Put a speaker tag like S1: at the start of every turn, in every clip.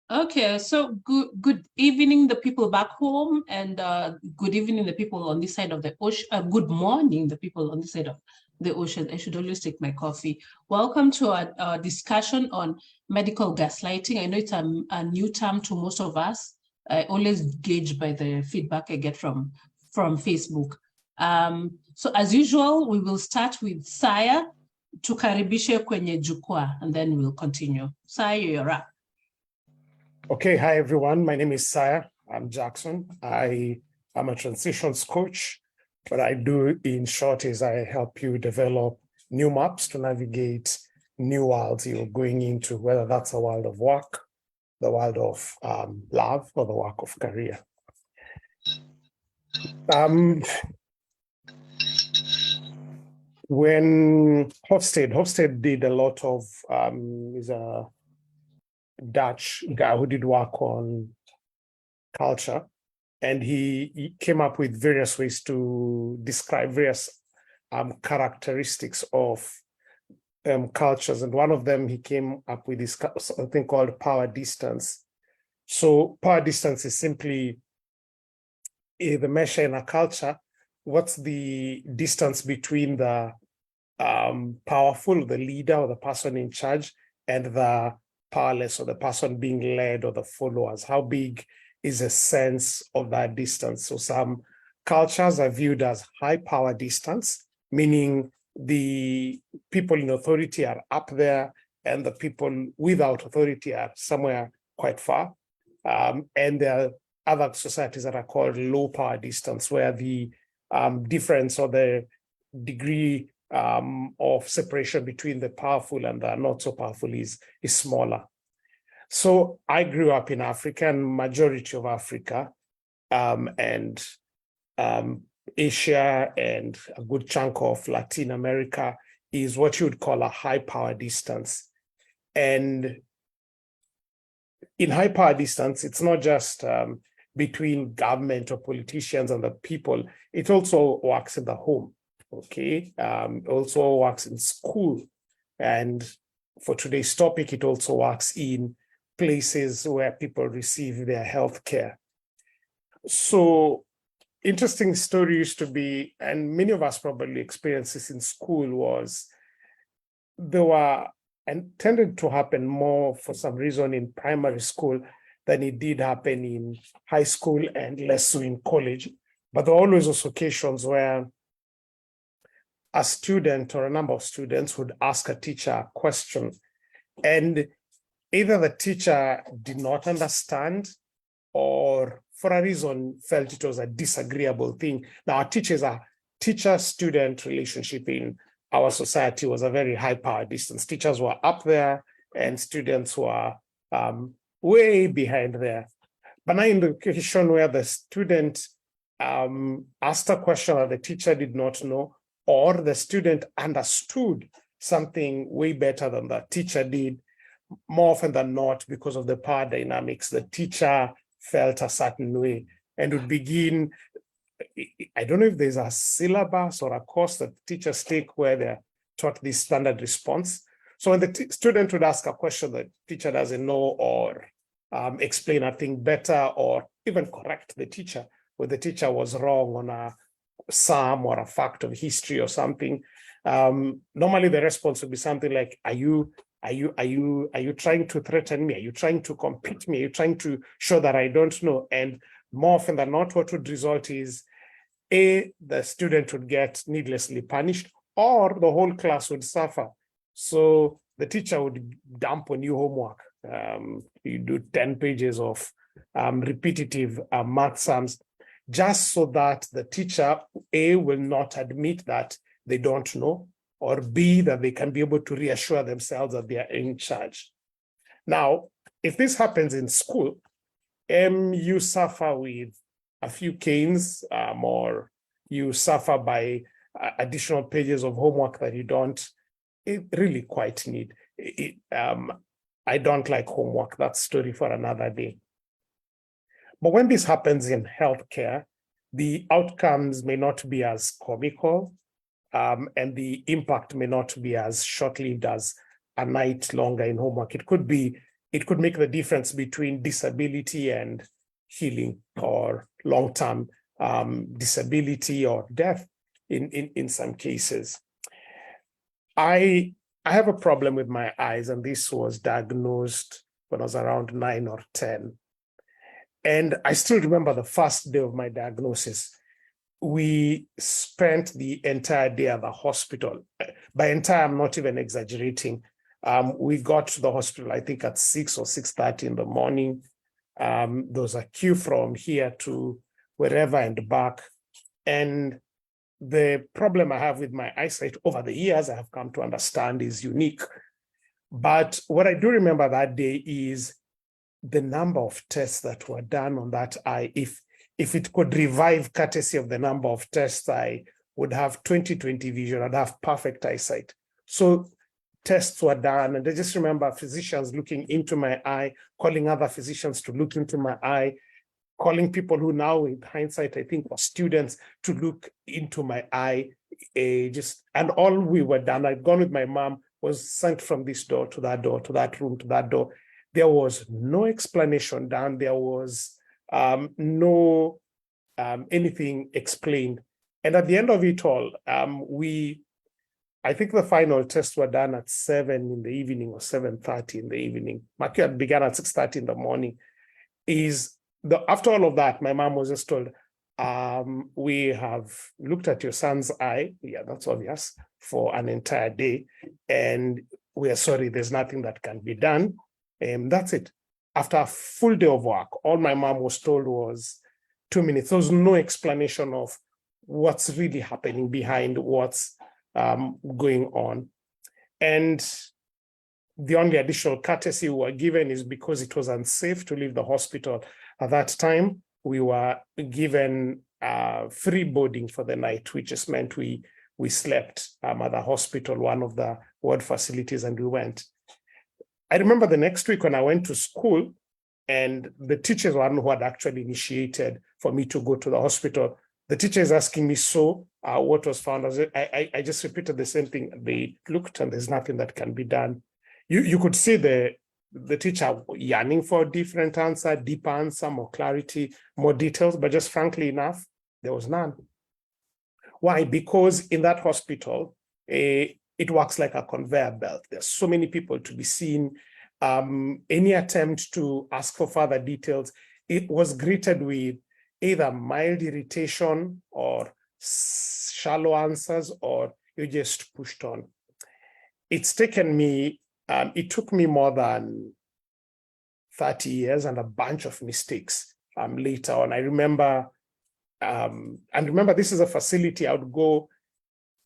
S1: Okay, so good evening, the people back home, and good evening, the people on this side of the ocean. Good morning, the people on this side of the ocean. I should always take my coffee. Welcome to our discussion on medical gaslighting. I know it's a new term to most of us. I always gauge by the feedback I get from Facebook. So as usual, we will start with Saya, tukaribishe kwenye jukwaa, and then we'll continue. Saya, you're up.
S2: Okay, hi everyone. My name is Saya. I'm Jackson. I am a transitions coach. What I do in short is I help you develop new maps to navigate new worlds you're going into, whether that's a world of work, the world of love, or the work of career. When Hofstede did a lot of, is a Dutch guy who did work on culture, and he came up with various ways to describe various characteristics of cultures, and one of them he came up with is something called power distance. So power distance is simply the measure in a culture, what's the distance between the powerful, the leader or the person in charge, and the powerless or the person being led or the followers. How big is a sense of that distance? So some cultures are viewed as high power distance, meaning the people in authority are up there and the people without authority are somewhere quite far. And there are other societies that are called low power distance, where the difference or the degree of separation between the powerful and the not so powerful is smaller. So I grew up in Africa, and majority of Africa and Asia and a good chunk of Latin America is what you would call a high power distance. And in high power distance, it's not just between government or politicians and the people, it also works in the home. Okay, also works in school. And for today's topic, it also works in places where people receive their health care. So interesting story used to be, and many of us probably experienced this in school, was there were, and tended to happen more for some reason in primary school than it did happen in high school and less so in college. But there were always those occasions where a student or a number of students would ask a teacher a question, and either the teacher did not understand or for a reason felt it was a disagreeable thing. Now, a teacher-student relationship in our society was a very high power distance. Teachers were up there and students were way behind there. But now in the occasion where the student asked a question that the teacher did not know, or the student understood something way better than the teacher did, more often than not, because of the power dynamics, the teacher felt a certain way and would begin, I don't know if there's a syllabus or a course that teachers take where they're taught this standard response. So when the student would ask a question that teacher doesn't know, or explain a thing better, or even correct the teacher when the teacher was wrong on a sum or a fact of history or something, normally the response would be something like, are you trying to threaten me? Are you trying to compete me? Are you trying to show that I don't know? And more often than not, what would result is the student would get needlessly punished, or the whole class would suffer. So the teacher would dump on you homework. You do 10 pages of repetitive math sums, just so that the teacher, A, will not admit that they don't know, or B, that they can be able to reassure themselves that they are in charge. Now, if this happens in school, you suffer with a few canes, or you suffer by additional pages of homework that you don't really quite need. I don't like homework. That's a story for another day. But when this happens in healthcare, the outcomes may not be as comical, and the impact may not be as short-lived as a night longer in homework. It could be it could make the difference between disability and healing, or long-term disability or death in some cases. I have a problem with my eyes, and this was diagnosed when I was around 9 or 10. And I still remember the first day of my diagnosis. We spent the entire day at the hospital. By entire, I'm not even exaggerating. We got to the hospital, I think at 6 or 6:30 in the morning. There was a queue from here to wherever and back. And the problem I have with my eyesight over the years, I have come to understand, is unique. But what I do remember that day is the number of tests that were done on that eye. If it could revive, courtesy of the number of tests, I would have 20/20 vision. I'd have perfect eyesight. So tests were done, and I just remember physicians looking into my eye, calling other physicians to look into my eye, calling people who now, in hindsight, I think were students, to look into my eye. And all we were done, I'd gone with my mom, was sent from this door to that door, to that room, to that door. There was no explanation done. There was no anything explained. And at the end of it all, I think the final tests were done at 7 in the evening or 7:30 in the evening. My care began at 6:30 in the morning. After all of that, my mom was just told, we have looked at your son's eye. Yeah, that's obvious, for an entire day. And we are sorry, there's nothing that can be done. That's it. After a full day of work, all my mom was told was 2 minutes. There was no explanation of what's really happening behind what's going on. And the only additional courtesy we were given is because it was unsafe to leave the hospital at that time. We were given free boarding for the night, which just meant we slept at the hospital, one of the ward facilities, and we went. I remember the next week when I went to school, and the teachers were one who had actually initiated for me to go to the hospital. The teacher is asking me, so what was found? I just repeated the same thing. They looked, and there's nothing that can be done. You could see the teacher yearning for a different answer, deeper answer, more clarity, more details, but just frankly enough, there was none. Why? Because in that hospital, it works like a conveyor belt. There's so many people to be seen. Any attempt to ask for further details, it was greeted with either mild irritation or shallow answers, or you just pushed on. It's taken me, it took me more than 30 years and a bunch of mistakes later on. I remember, this is a facility I would go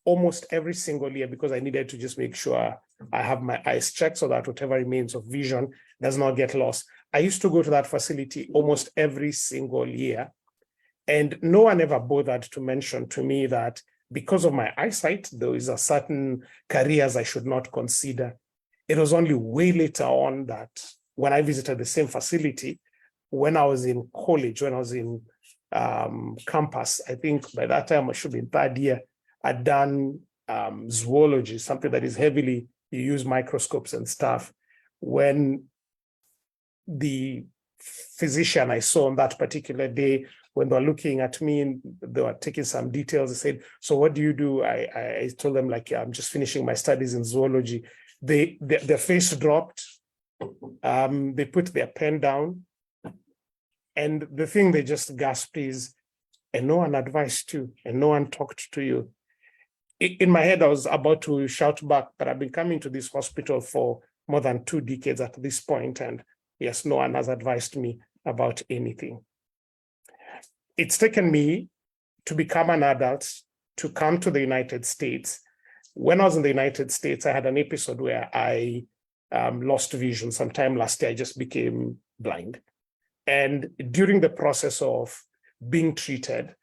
S2: almost every single year because I needed to just make sure I have my eyes checked so that whatever remains of vision does not get lost. I used to go to that facility almost every single year, and no one ever bothered to mention to me that because of my eyesight, there is a certain careers I should not consider. It was only way later on that when I visited the same facility, when I was in college, when I was in campus, I think by that time I should be in third year, I'd done zoology, something that is heavily, you use microscopes and stuff. When the physician I saw on that particular day, when they were looking at me and they were taking some details, they said, so what do you do? I told them, like, I'm just finishing my studies in zoology. Their face dropped. They put their pen down. And the thing they just gasped is, and no one advised you, and no one talked to you. In my head, I was about to shout back, but I've been coming to this hospital for more than 2 decades at this point, and yes, no one has advised me about anything. It's taken me to become an adult, to come to the United States. When I was in the United States, I had an episode where I lost vision. Sometime last year, I just became blind. And during the process of being treated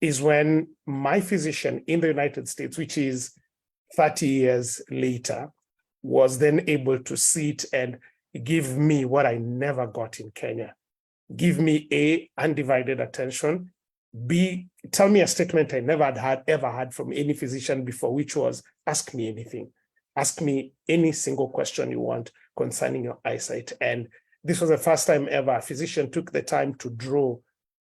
S2: is when my physician in the United States, which is 30 years later, was then able to sit and give me what I never got in Kenya. Give me A, undivided attention, B, tell me a statement I never had ever had from any physician before, which was, ask me anything. ask me any single question you want concerning your eyesight. And this was the first time ever a physician took the time to draw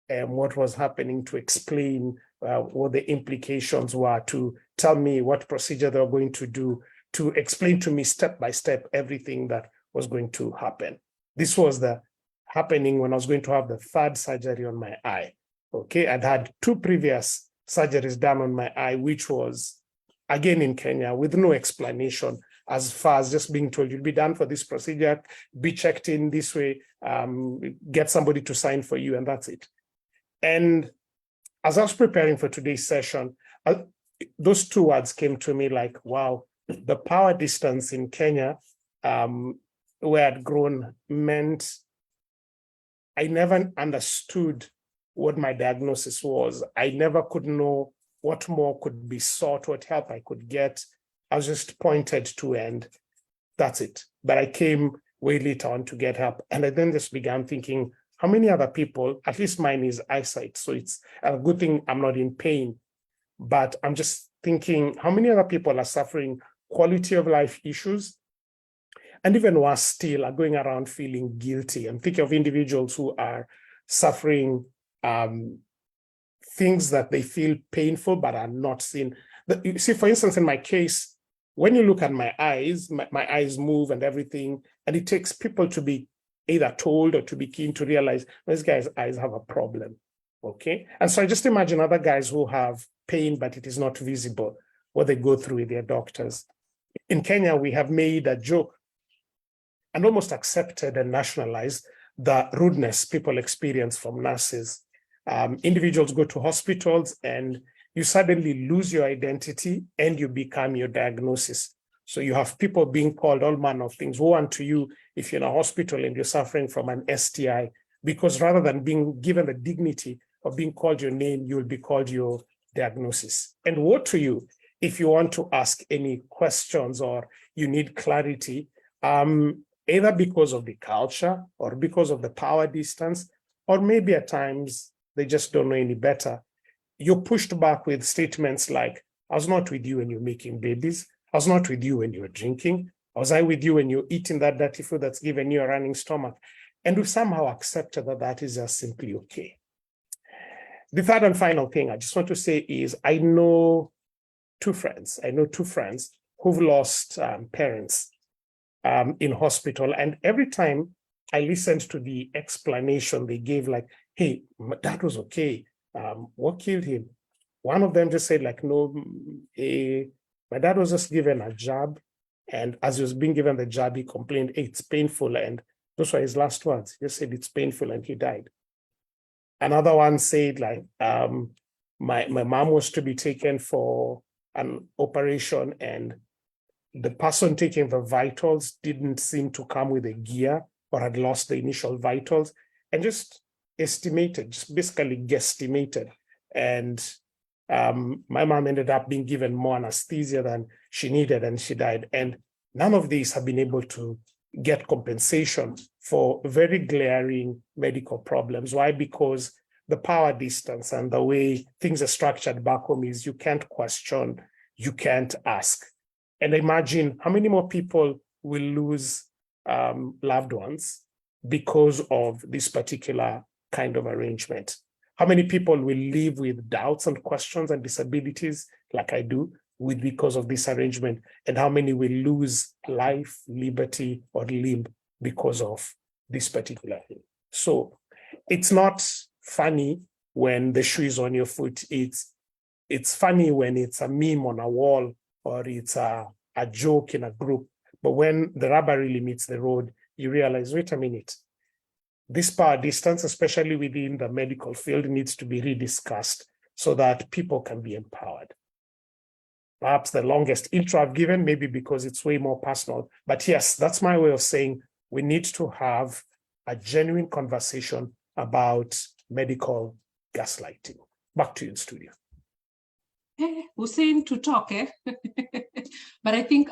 S2: what was happening, to explain what the implications were, to tell me what procedure they were going to do, to explain to me step by step everything that was going to happen. This was the happening when I was going to have the third surgery on my eye. Okay, I'd had 2 previous surgeries done on my eye, which was again in Kenya with no explanation, as far as just being told you'll be done for this procedure, be checked in this way, get somebody to sign for you, and that's it. And as I was preparing for today's session, those 2 words came to me like, wow, the power distance in Kenya, where I'd grown, meant I never understood what my diagnosis was. I never could know what more could be sought, what help I could get. I was just pointed to, and that's it. But I came way later on to get help. And I then just began thinking, how many other people, at least mine is eyesight, so it's a good thing I'm not in pain, but I'm just thinking, how many other people are suffering quality of life issues? And even worse still, are going around feeling guilty. I'm thinking of individuals who are suffering things that they feel painful but are not seen. You see, for instance, in my case, when you look at my eyes, my eyes move and everything, and it takes people to be either told or to be keen to realize this guy's eyes have a problem, okay? And so I just imagine other guys who have pain, but it is not visible, what they go through with their doctors. In Kenya, we have made a joke and almost accepted and nationalized the rudeness people experience from nurses. Individuals go to hospitals and you suddenly lose your identity and you become your diagnosis. So you have people being called all manner of things. Woe unto you if you're in a hospital and you're suffering from an STI, because rather than being given the dignity of being called your name, you will be called your diagnosis. And woe to you if you want to ask any questions or you need clarity, either because of the culture or because of the power distance, or maybe at times they just don't know any better. You're pushed back with statements like, I was not with you when you're making babies. I was not with you when you were drinking. Was I with you when you're eating that dirty food that's given you a running stomach? And we somehow accepted that that is just simply okay. The third and final thing I just want to say is I know two friends who've lost parents in hospital. And every time I listened to the explanation they gave, like, hey, that was okay. What killed him? One of them just said, like, no, my dad was just given a jab. And as he was being given the jab, he complained, hey, it's painful. And those were his last words. He just said it's painful and he died. Another one said, like, my mom was to be taken for an operation and the person taking the vitals didn't seem to come with a gear or had lost the initial vitals and just estimated, just basically guesstimated. And my mom ended up being given more anesthesia than she needed and she died. And none of these have been able to get compensation for very glaring medical problems. Why? Because the power distance and the way things are structured back home is you can't question, you can't ask. And imagine how many more people will lose loved ones because of this particular kind of arrangement. How many people will live with doubts and questions and disabilities, like I do, because of this arrangement? And how many will lose life, liberty, or limb because of this particular thing? So it's not funny when the shoe is on your foot. It's funny when it's a meme on a wall or it's a joke in a group. But when the rubber really meets the road, you realize, wait a minute, this power distance, especially within the medical field, needs to be rediscussed so that people can be empowered. Perhaps the longest intro I've given, maybe because it's way more personal. But yes, that's my way of saying we need to have a genuine conversation about medical gaslighting. Back to you in studio.
S1: Hussein to talk, eh? But I think,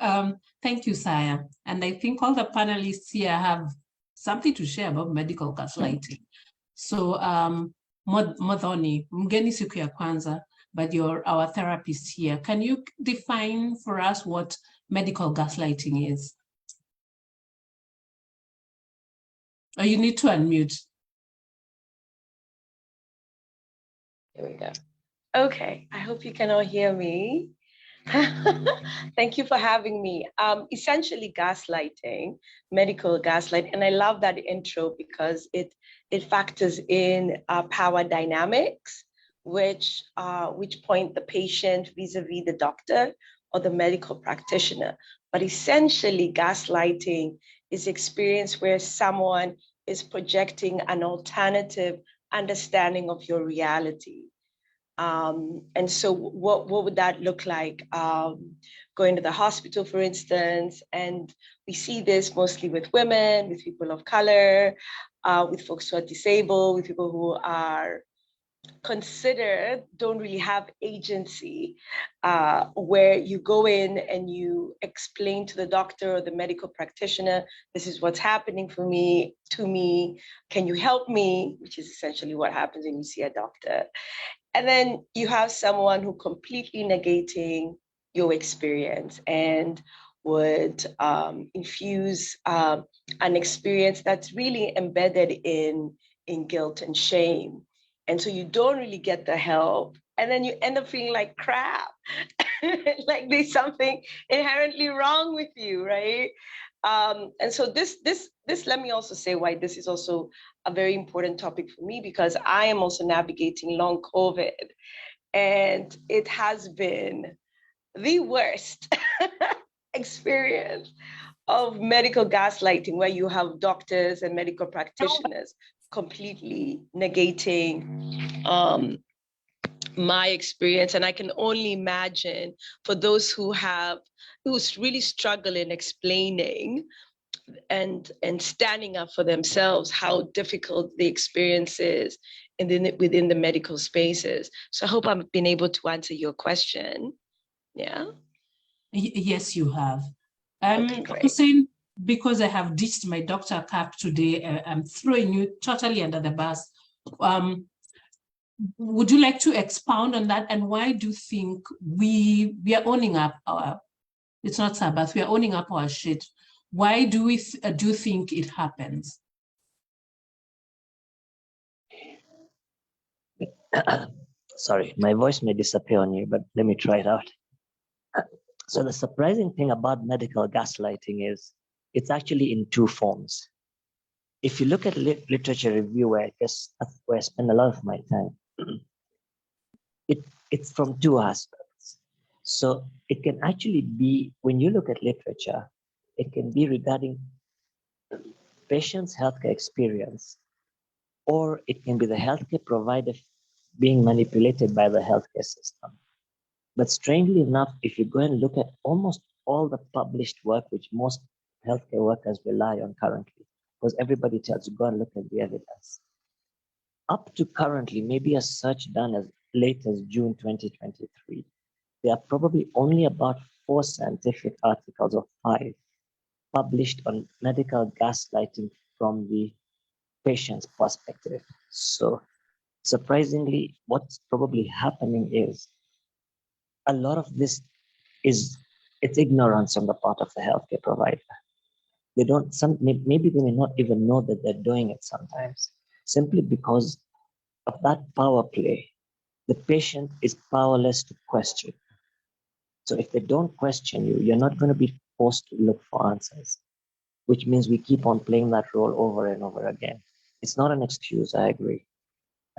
S1: thank you, Saya. And I think all the panelists here have something to share about medical gaslighting. So, Modhoni, mgeni siku ya kwanza, but you're our therapist here. Can you define for us what medical gaslighting is? Or you need to unmute.
S3: Here we go. Okay, I hope you can all hear me. Thank you for having me. Essentially gaslighting, medical gaslight, and I love that intro because it factors in power dynamics, which point the patient vis-a-vis the doctor or the medical practitioner. But essentially gaslighting is experience where someone is projecting an alternative understanding of your reality. And so what would that look like? Going to the hospital, for instance, and we see this mostly with women, with people of color, with folks who are disabled, with people who are considered don't really have agency, where you go in and you explain to the doctor or the medical practitioner, this is what's happening to me, can you help me? Which is essentially what happens when you see a doctor. And then you have someone who completely negating your experience and would infuse an experience that's really embedded in guilt and shame. And so you don't really get the help. And then you end up feeling like crap, like there's something inherently wrong with you, right? And so this, let me also say why this is also a very important topic for me, because I am also navigating long COVID, and it has been the worst experience of medical gaslighting, where you have doctors and medical practitioners completely negating my experience. And I can only imagine for those who's really struggling explaining and standing up for themselves, how difficult the experience is within the medical spaces. So I hope I've been able to answer your question. Yeah.
S1: Yes, you have.
S3: Okay, great.
S1: Hussein, because I have ditched my doctor cap today, I'm throwing you totally under the bus. Would you like to expound on that? And why do you think we are owning up our, it's not Sabbath, we are owning up our shit? Why do we do think it happens?
S4: Sorry, my voice may disappear on you, but let me try it out. So the surprising thing about medical gaslighting is it's actually in two forms. If you look at literature review, where I spend a lot of my time, it's from two aspects. So it can actually be, when you look at literature, it can be regarding patient's healthcare experience, or it can be the healthcare provider being manipulated by the healthcare system. But strangely enough, if you go and look at almost all the published work, which most healthcare workers rely on currently, because everybody tells you, go and look at the evidence. Up to currently, maybe a search done as late as June 2023, there are probably only about 4 scientific articles or 5 published on medical gaslighting from the patient's perspective. So surprisingly, what's probably happening is a lot of this it's ignorance on the part of the healthcare provider. They don't, maybe they may not even know that they're doing it sometimes, simply because of that power play. The patient is powerless to question. So if they don't question you, you're not going to be forced to look for answers, which means we keep on playing that role over and over again. It's not an excuse, I agree.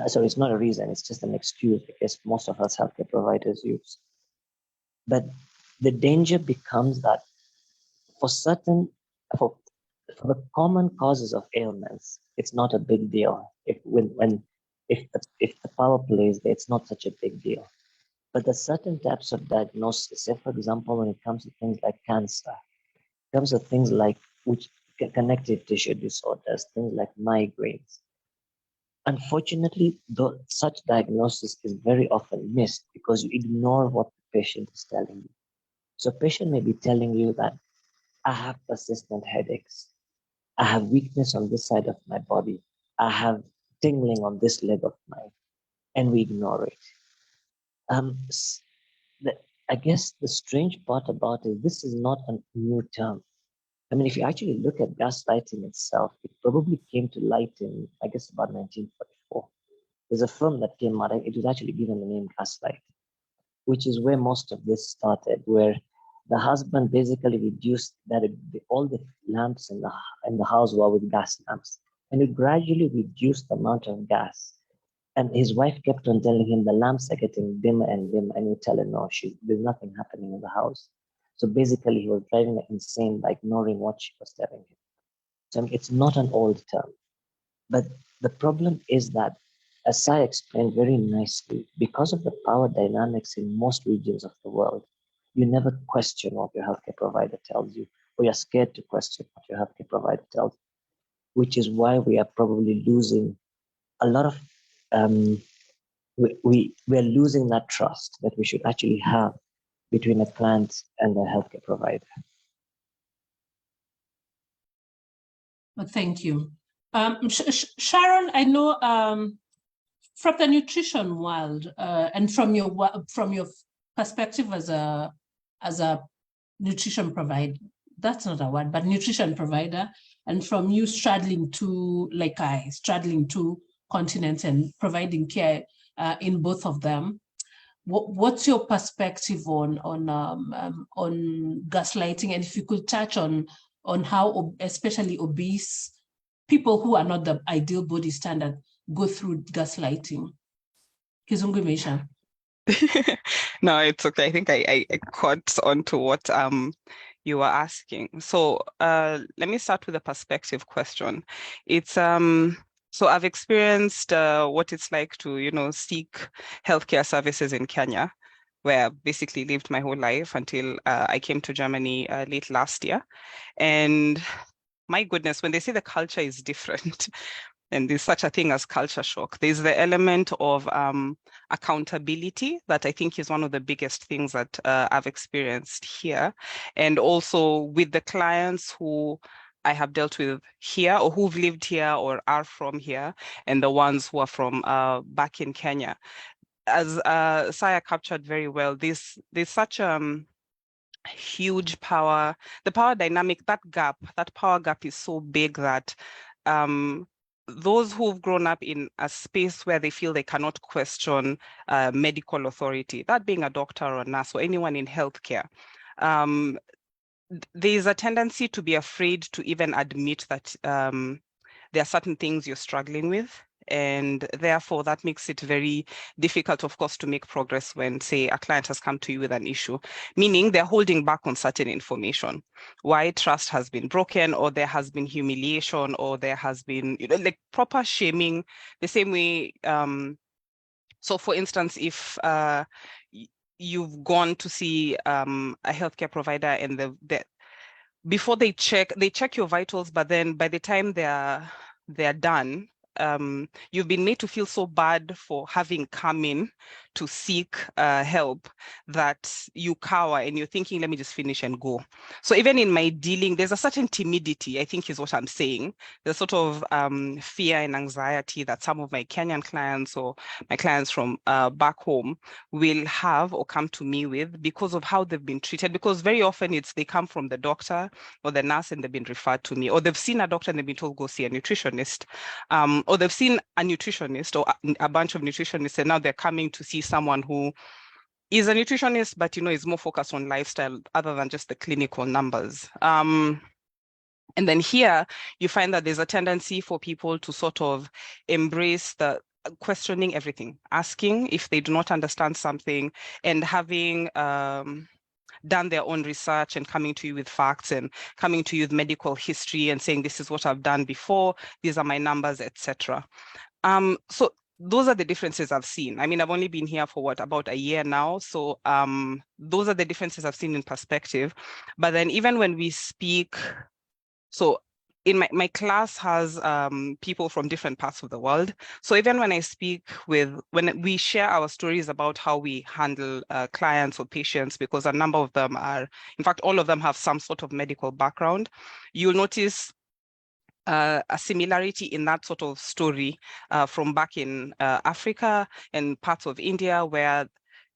S4: So it's not a reason, it's just an excuse because most of us healthcare providers use. But the danger becomes that for the common causes of ailments, it's not a big deal. If the power plays there, it's not such a big deal. But there's certain types of diagnosis. Say, for example, when it comes to things like cancer, it comes to things like connective tissue disorders, things like migraines. Unfortunately, such diagnosis is very often missed because you ignore what the patient is telling you. So a patient may be telling you that I have persistent headaches. I have weakness on this side of my body. I have tingling on this leg of mine, and we ignore it. I guess the strange part about it, this is not a new term. I mean, if you actually look at gaslighting itself, it probably came to light in, I guess, about 1944. There's a film that came out, it was actually given the name Gaslight, which is where most of this started, where the husband basically reduced that all the lamps in the house were with gas lamps, and it gradually reduced the amount of gas. And his wife kept on telling him the lamps are getting dimmer and dimmer, and he would tell her, no, there's nothing happening in the house. So basically, he was driving her insane by ignoring what she was telling him. So I mean, it's not an old term. But the problem is that, as Sai explained very nicely, because of the power dynamics in most regions of the world, you never question what your healthcare provider tells you, or you're scared to question what your healthcare provider tells you, which is why we are probably losing a lot of, we're losing that trust that we should actually have between a client and a healthcare provider.
S1: Well, thank you. Sharon, I know from the nutrition world and from your perspective as a nutrition provider, that's not a word, but nutrition provider, and from you straddling two continents and providing care in both of them, what's your perspective on gaslighting? And if you could touch on how especially obese people who are not the ideal body standard go through gaslighting. Kizungu Meisha.
S5: No, it's okay. I think I caught on to what you were asking. So let me start with a perspective question. It's so I've experienced what it's like to, seek healthcare services in Kenya, where I basically lived my whole life until I came to Germany late last year. And my goodness, when they say the culture is different, and there's such a thing as culture shock, there's the element of accountability that I think is one of the biggest things that I've experienced here. And also with the clients who I have dealt with here, or who've lived here or are from here, and the ones who are from back in Kenya. As Saya captured very well, there's such huge power, the power dynamic, that power gap is so big that those who've grown up in a space where they feel they cannot question medical authority, that being a doctor or a nurse or anyone in healthcare, there's a tendency to be afraid to even admit that there are certain things you're struggling with. And therefore, that makes it very difficult, of course, to make progress when, say, a client has come to you with an issue, meaning they're holding back on certain information. Why trust has been broken, or there has been humiliation, or there has been, like proper shaming, the same way. So, for instance, if you've gone to see a healthcare provider and before they check your vitals, but then by the time they're done, you've been made to feel so bad for having come in to seek help that you cower and you're thinking, let me just finish and go. So even in my dealing, there's a certain timidity, I think is what I'm saying. There's sort of fear and anxiety that some of my Kenyan clients or my clients from back home will have or come to me with because of how they've been treated. Because very often they come from the doctor or the nurse and they've been referred to me, or they've seen a doctor and they've been told, go see a nutritionist. Or they've seen a nutritionist or a bunch of nutritionists, and now they're coming to see someone who is a nutritionist, but is more focused on lifestyle other than just the clinical numbers. And then here you find that there's a tendency for people to sort of embrace the questioning everything, asking if they do not understand something, and having done their own research and coming to you with facts and coming to you with medical history and saying, this is what I've done before, these are my numbers, etc. So those are the differences I've seen. I mean, I've only been here for about a year now. So those are the differences I've seen in perspective. But then even when we speak, so in my class has people from different parts of the world. So even when I speak when we share our stories about how we handle clients or patients, because a number of them are, in fact, all of them have some sort of medical background, you'll notice a similarity in that sort of story from back in Africa and parts of India, where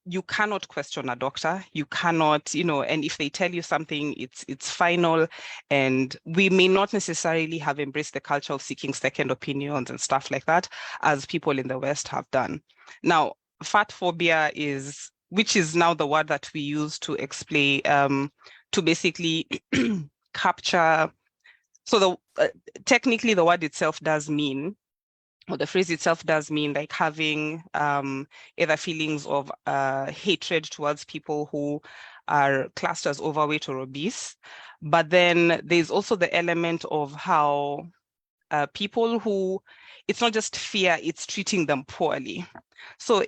S5: you cannot question a doctor. You cannot, and if they tell you something, it's final. And we may not necessarily have embraced the culture of seeking second opinions and stuff like that, as people in the West have done. Now, fat phobia which is now the word that we use to explain, to basically capture. So technically the word itself does mean, or the phrase itself does mean like having either feelings of hatred towards people who are classed as overweight or obese. But then there's also the element of how people who, it's not just fear, it's treating them poorly. So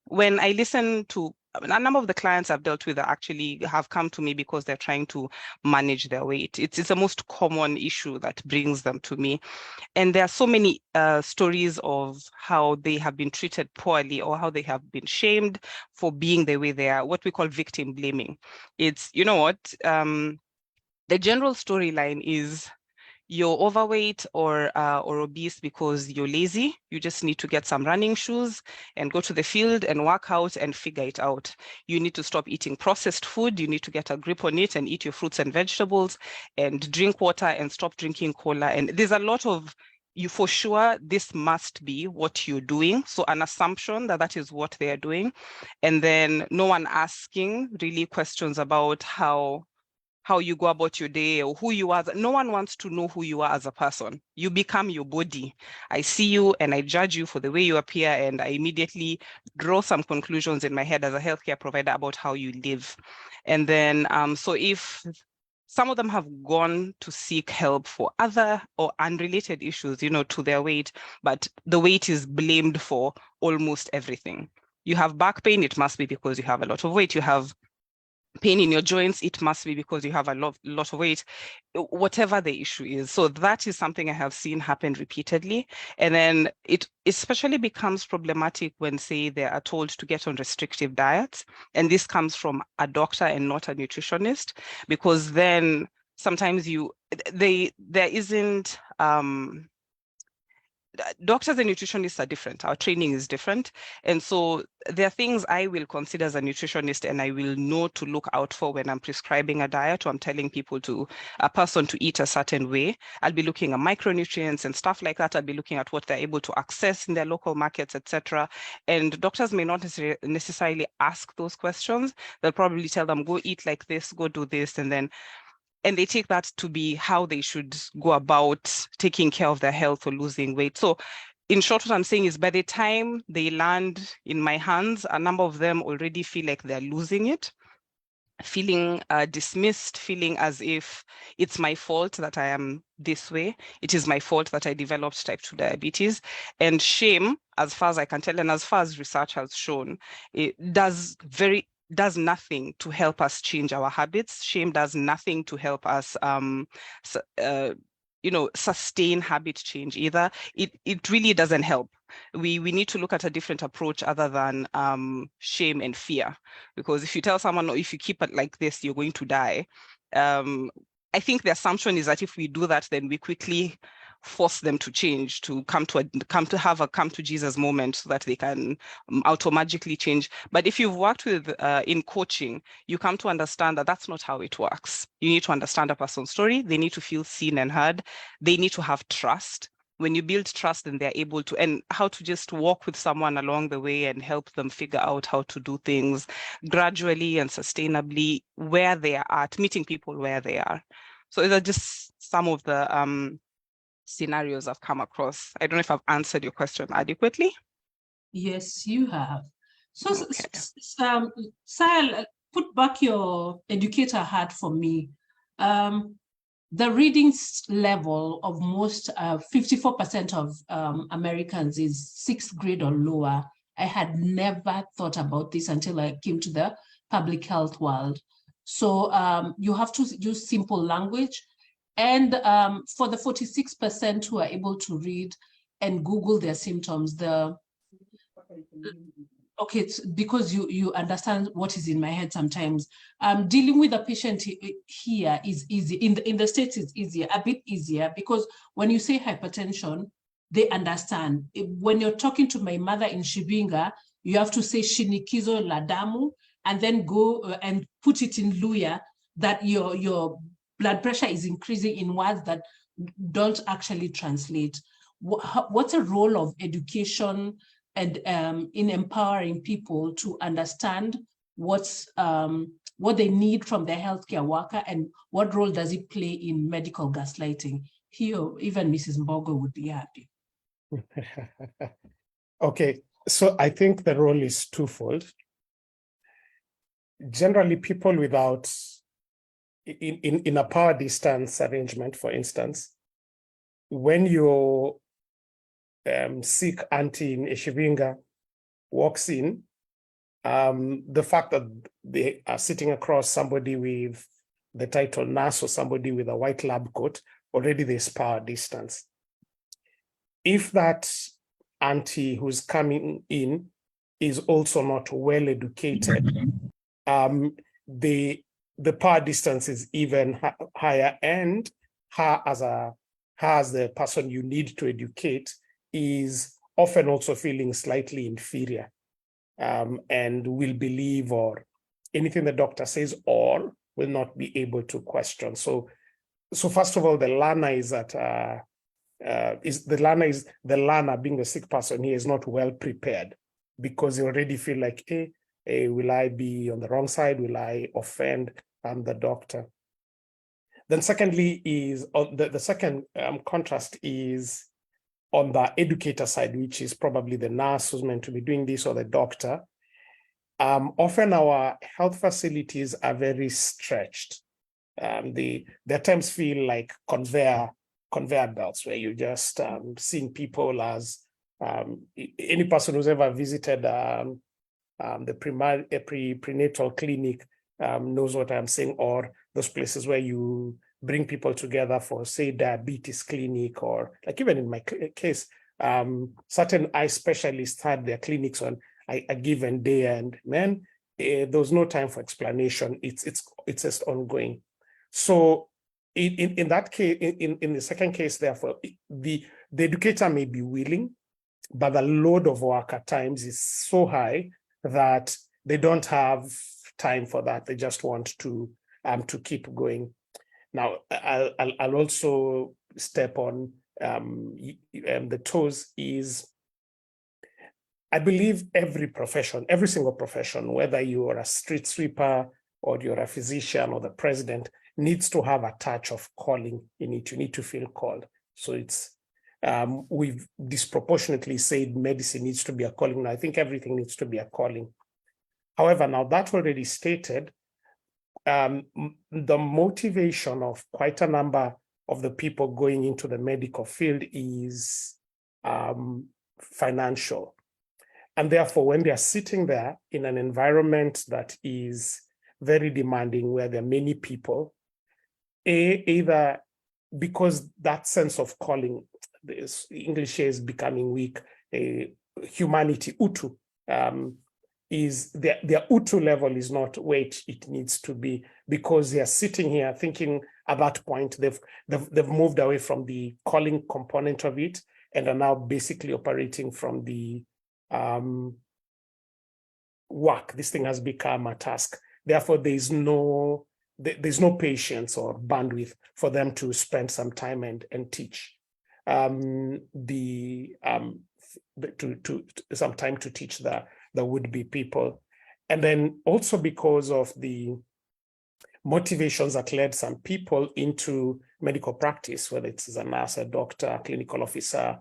S5: when I listen to a number of the clients I've dealt with actually have come to me because they're trying to manage their weight. It's the most common issue that brings them to me. And there are so many stories of how they have been treated poorly or how they have been shamed for being the way they are, what we call victim blaming. It's, the general storyline is you're overweight or obese because you're lazy. You just need to get some running shoes and go to the field and work out and figure it out. You need to stop eating processed food. You need to get a grip on it and eat your fruits and vegetables and drink water and stop drinking cola. And there's a lot of, for sure, this must be what you're doing. So an assumption that is what they are doing. And then no one asking really questions about how you go about your day or who you are. No one wants to know who you are as a person. You become your body. I see you and I judge you for the way you appear, and I immediately draw some conclusions in my head as a healthcare provider about how you live. And then, so if some of them have gone to seek help for other or unrelated issues, to their weight, but the weight is blamed for almost everything. You have back pain, it must be because you have a lot of weight. You have pain in your joints, it must be because you have a lot of weight, whatever the issue is. So that is something I have seen happen repeatedly. And then it especially becomes problematic when, say, they are told to get on restrictive diets. And this comes from a doctor and not a nutritionist, because then sometimes there isn't, doctors and nutritionists are different. Our training is different. And so there are things I will consider as a nutritionist and I will know to look out for when I'm prescribing a diet or I'm telling a person to eat a certain way. I'll be looking at micronutrients and stuff like that. I'll be looking at what they're able to access in their local markets, etc. And doctors may not necessarily ask those questions. They'll probably tell them, go eat like this, go do this, and they take that to be how they should go about taking care of their health or losing weight. So in short, what I'm saying is by the time they land in my hands, a number of them already feel like they're losing it, feeling dismissed, feeling as if it's my fault that I am this way. It is my fault that I developed type 2 diabetes. And shame, as far as I can tell, and as far as research has shown, it does nothing to help us change our habits. Shame does nothing to help us sustain habit change either. It really doesn't help. We need to look at a different approach other than shame and fear. Because if you tell someone, if you keep it like this, you're going to die. I think the assumption is that if we do that, then we quickly force them to change, to come to Jesus moment so that they can automagically change. But if you've worked with in coaching, you come to understand that that's not how it works. You need to understand a person's story. They need to feel seen and heard. They need to have trust. When you build trust, then they're able to, and how to just walk with someone along the way and help them figure out how to do things gradually and sustainably where they are at, meeting people where they are. So these are just some of the scenarios I've come across. I don't know if I've answered your question adequately.
S1: Yes, you have. So,
S5: Okay.
S1: Sal, put back your educator hat for me. The reading level of most 54% of Americans is 6th grade or lower. I had never thought about this until I came to the public health world. So you have to use simple language. And for the 46% who are able to read and Google their symptoms, okay, it's because you understand what is in my head sometimes. Dealing with a patient here is easy. In the States, it's easier, a bit easier, because when you say hypertension, they understand. When you're talking to my mother in Shibinga, you have to say shinikizo la damu and then go and put it in Luya, that your blood pressure is increasing in words that don't actually translate. What's a role of education and in empowering people to understand what they need from their healthcare worker, and what role does it play in medical gaslighting? Here, even Mrs. Mbogo would be happy.
S2: Okay, so I think the role is twofold. Generally, people without, in a power distance arrangement, for instance, when your sick auntie in Eshivinga walks in, the fact that they are sitting across somebody with the title nurse or somebody with a white lab coat, already there's power distance. If that auntie who's coming in is also not well educated, the power distance is even higher, and her as the person you need to educate is often also feeling slightly inferior, and will believe or anything the doctor says, or will not be able to question. So first of all, the learner is that the learner, being the sick person, he is not well prepared, because they already feel like, will I be on the wrong side? Will I offend the doctor? Then secondly is the second contrast is on the educator side, which is probably the nurse who's meant to be doing this, or the doctor. Often our health facilities are very stretched. They at times feel like conveyor belts, where you just seeing people as any person who's ever visited the prenatal clinic knows what I'm saying, or those places where you bring people together for, say, diabetes clinic, or like even in my case, certain eye specialists had their clinics on a given day, and man, there was no time for explanation. It's just ongoing. So in that case, in the second case, therefore, the educator may be willing, but the load of work at times is so high that they don't have time for that. They just want to keep going. Now, I'll also step on the toes is, I believe every single profession, whether you are a street sweeper or you're a physician or the president, needs to have a touch of calling in it. You need to feel called. So it's, we've disproportionately said medicine needs to be a calling. Now, I think everything needs to be a calling. However, now that already stated, the motivation of quite a number of the people going into the medical field is financial. And therefore, when they are sitting there in an environment that is very demanding, where there are many people, either because that sense of calling, this English is becoming weak, humanity, utu, is their utu level is not where it needs to be, because they are sitting here thinking at that point they've moved away from the calling component of it and are now basically operating from the work. This thing has become a task. Therefore, there's no patience or bandwidth for them to spend some time and teach. Some time to teach the would-be people. And then also because of the motivations that led some people into medical practice, whether it's a nurse, a doctor, a clinical officer,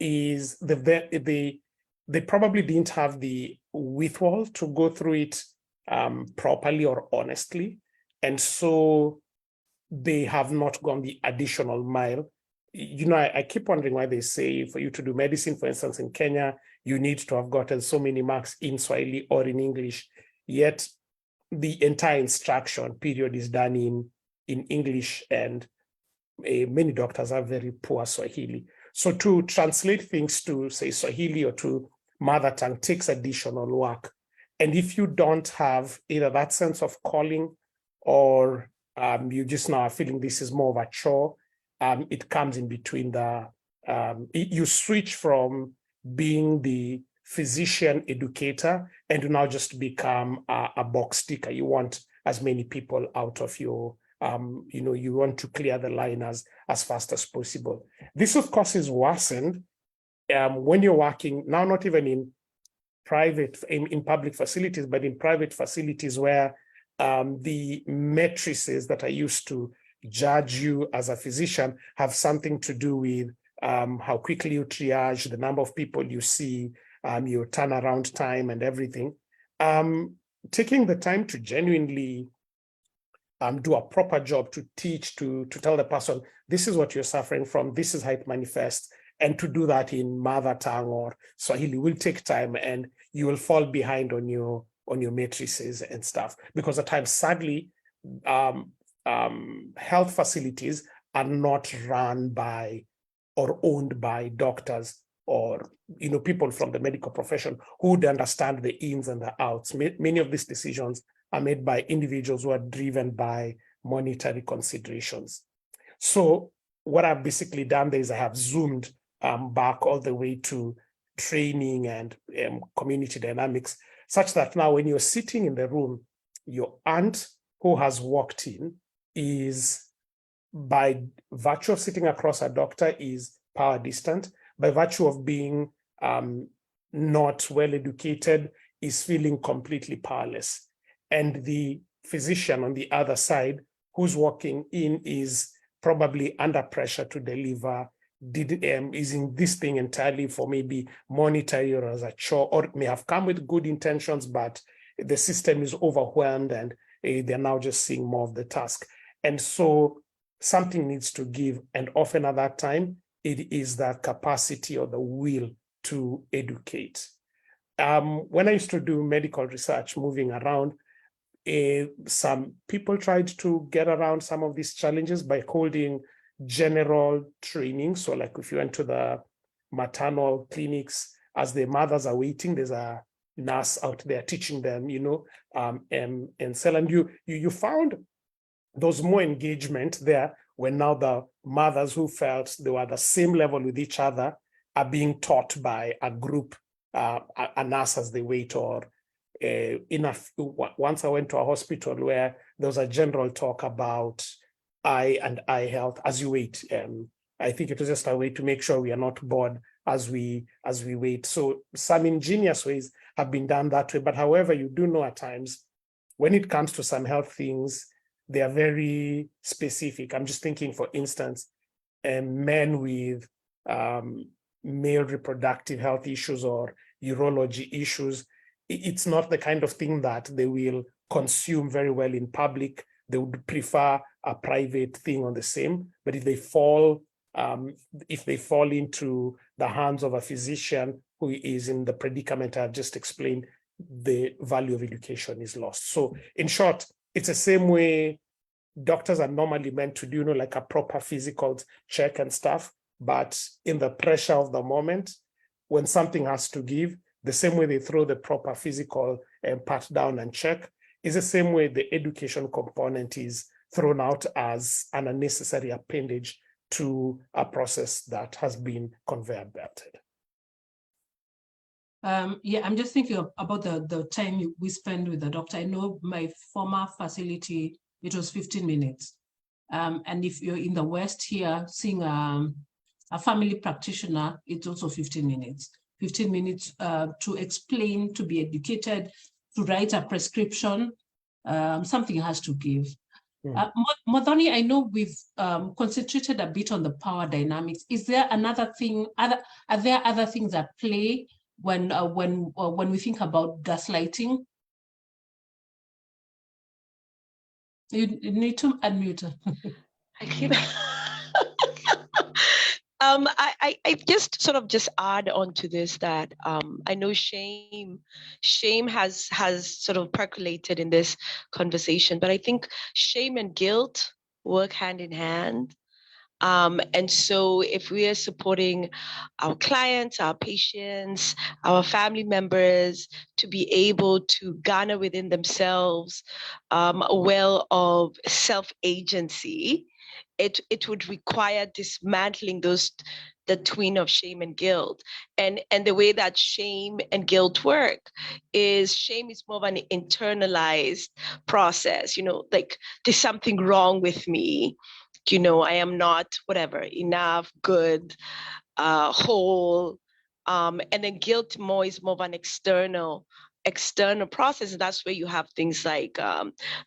S2: is they probably didn't have the wherewithal to go through it properly or honestly. And so they have not gone the additional mile. You know, I keep wondering why they say for you to do medicine, for instance, in Kenya, you need to have gotten so many marks in Swahili or in English, yet the entire instruction period is done in English, and many doctors are very poor Swahili. So to translate things to, say, Swahili or to mother tongue takes additional work. And if you don't have either that sense of calling, or you just now are feeling this is more of a chore, it comes in between you switch from being the physician educator, and you now just become a box ticker. You want as many people out of your, you want to clear the line as fast as possible. This, of course, is worsened when you're working now, not even in public facilities, but in private facilities where the matrices that are used to judge you as a physician have something to do with how quickly you triage, the number of people you see, your turnaround time and everything. Taking the time to genuinely do a proper job, to teach, to tell the person, this is what you're suffering from, this is how it manifests, and to do that in mother tongue or Swahili will take time, and you will fall behind on your matrices and stuff. Because at times, sadly, health facilities are not run by or owned by doctors or people from the medical profession who would understand the ins and the outs. Many of these decisions are made by individuals who are driven by monetary considerations. So what I've basically done there is I have zoomed back all the way to training and community dynamics, such that now when you're sitting in the room, your aunt who has walked in is, by virtue of sitting across a doctor, is power distant. By virtue of being not well educated, is feeling completely powerless. And the physician on the other side who's walking in is probably under pressure to deliver, is in this thing entirely for maybe monetary or as a chore, or may have come with good intentions, but the system is overwhelmed and they're now just seeing more of the task. And so something needs to give. And often at that time, it is that capacity or the will to educate. When I used to do medical research, moving around, some people tried to get around some of these challenges by holding general training. So like if you went to the maternal clinics, as the mothers are waiting, there's a nurse out there teaching them, and so, and you found there was more engagement there when now the mothers who felt they were at the same level with each other are being taught by a group, a nurse as they wait, or once I went to a hospital where there was a general talk about eye and eye health as you wait. I think it was just a way to make sure we are not bored as we wait. So some ingenious ways have been done that way. But however, you do know at times when it comes to some health things, they are very specific. I'm just thinking, for instance, men with male reproductive health issues or urology issues, it's not the kind of thing that they will consume very well in public. They would prefer a private thing on the same. But if they fall into the hands of a physician who is in the predicament I've just explained, the value of education is lost. So in short, it's the same way doctors are normally meant to do, like a proper physical check and stuff. But in the pressure of the moment, when something has to give, the same way they throw the proper physical part down and check, is the same way the education component is thrown out as an unnecessary appendage to a process that has been conveyor belted.
S1: Yeah, I'm just thinking about the time we spend with the doctor. I know my former facility, it was 15 minutes. And if you're in the West here, seeing a family practitioner, it's also 15 minutes. 15 minutes to explain, to be educated, to write a prescription. Something has to give. Modoni, I know we've concentrated a bit on the power dynamics. Is there another thing? Are there other things at play when we think about gaslighting? You need to unmute.
S3: I keep. I just add on to this that I know shame has sort of percolated in this conversation, but I think shame and guilt work hand in hand. And so if we are supporting our clients, our patients, our family members to be able to garner within themselves a well of self-agency, it would require dismantling the twin of shame and guilt. And the way that shame and guilt work is shame is more of an internalized process, like there's something wrong with me. I am not whatever, enough, good, whole. And then guilt is more of an external process. And that's where you have things like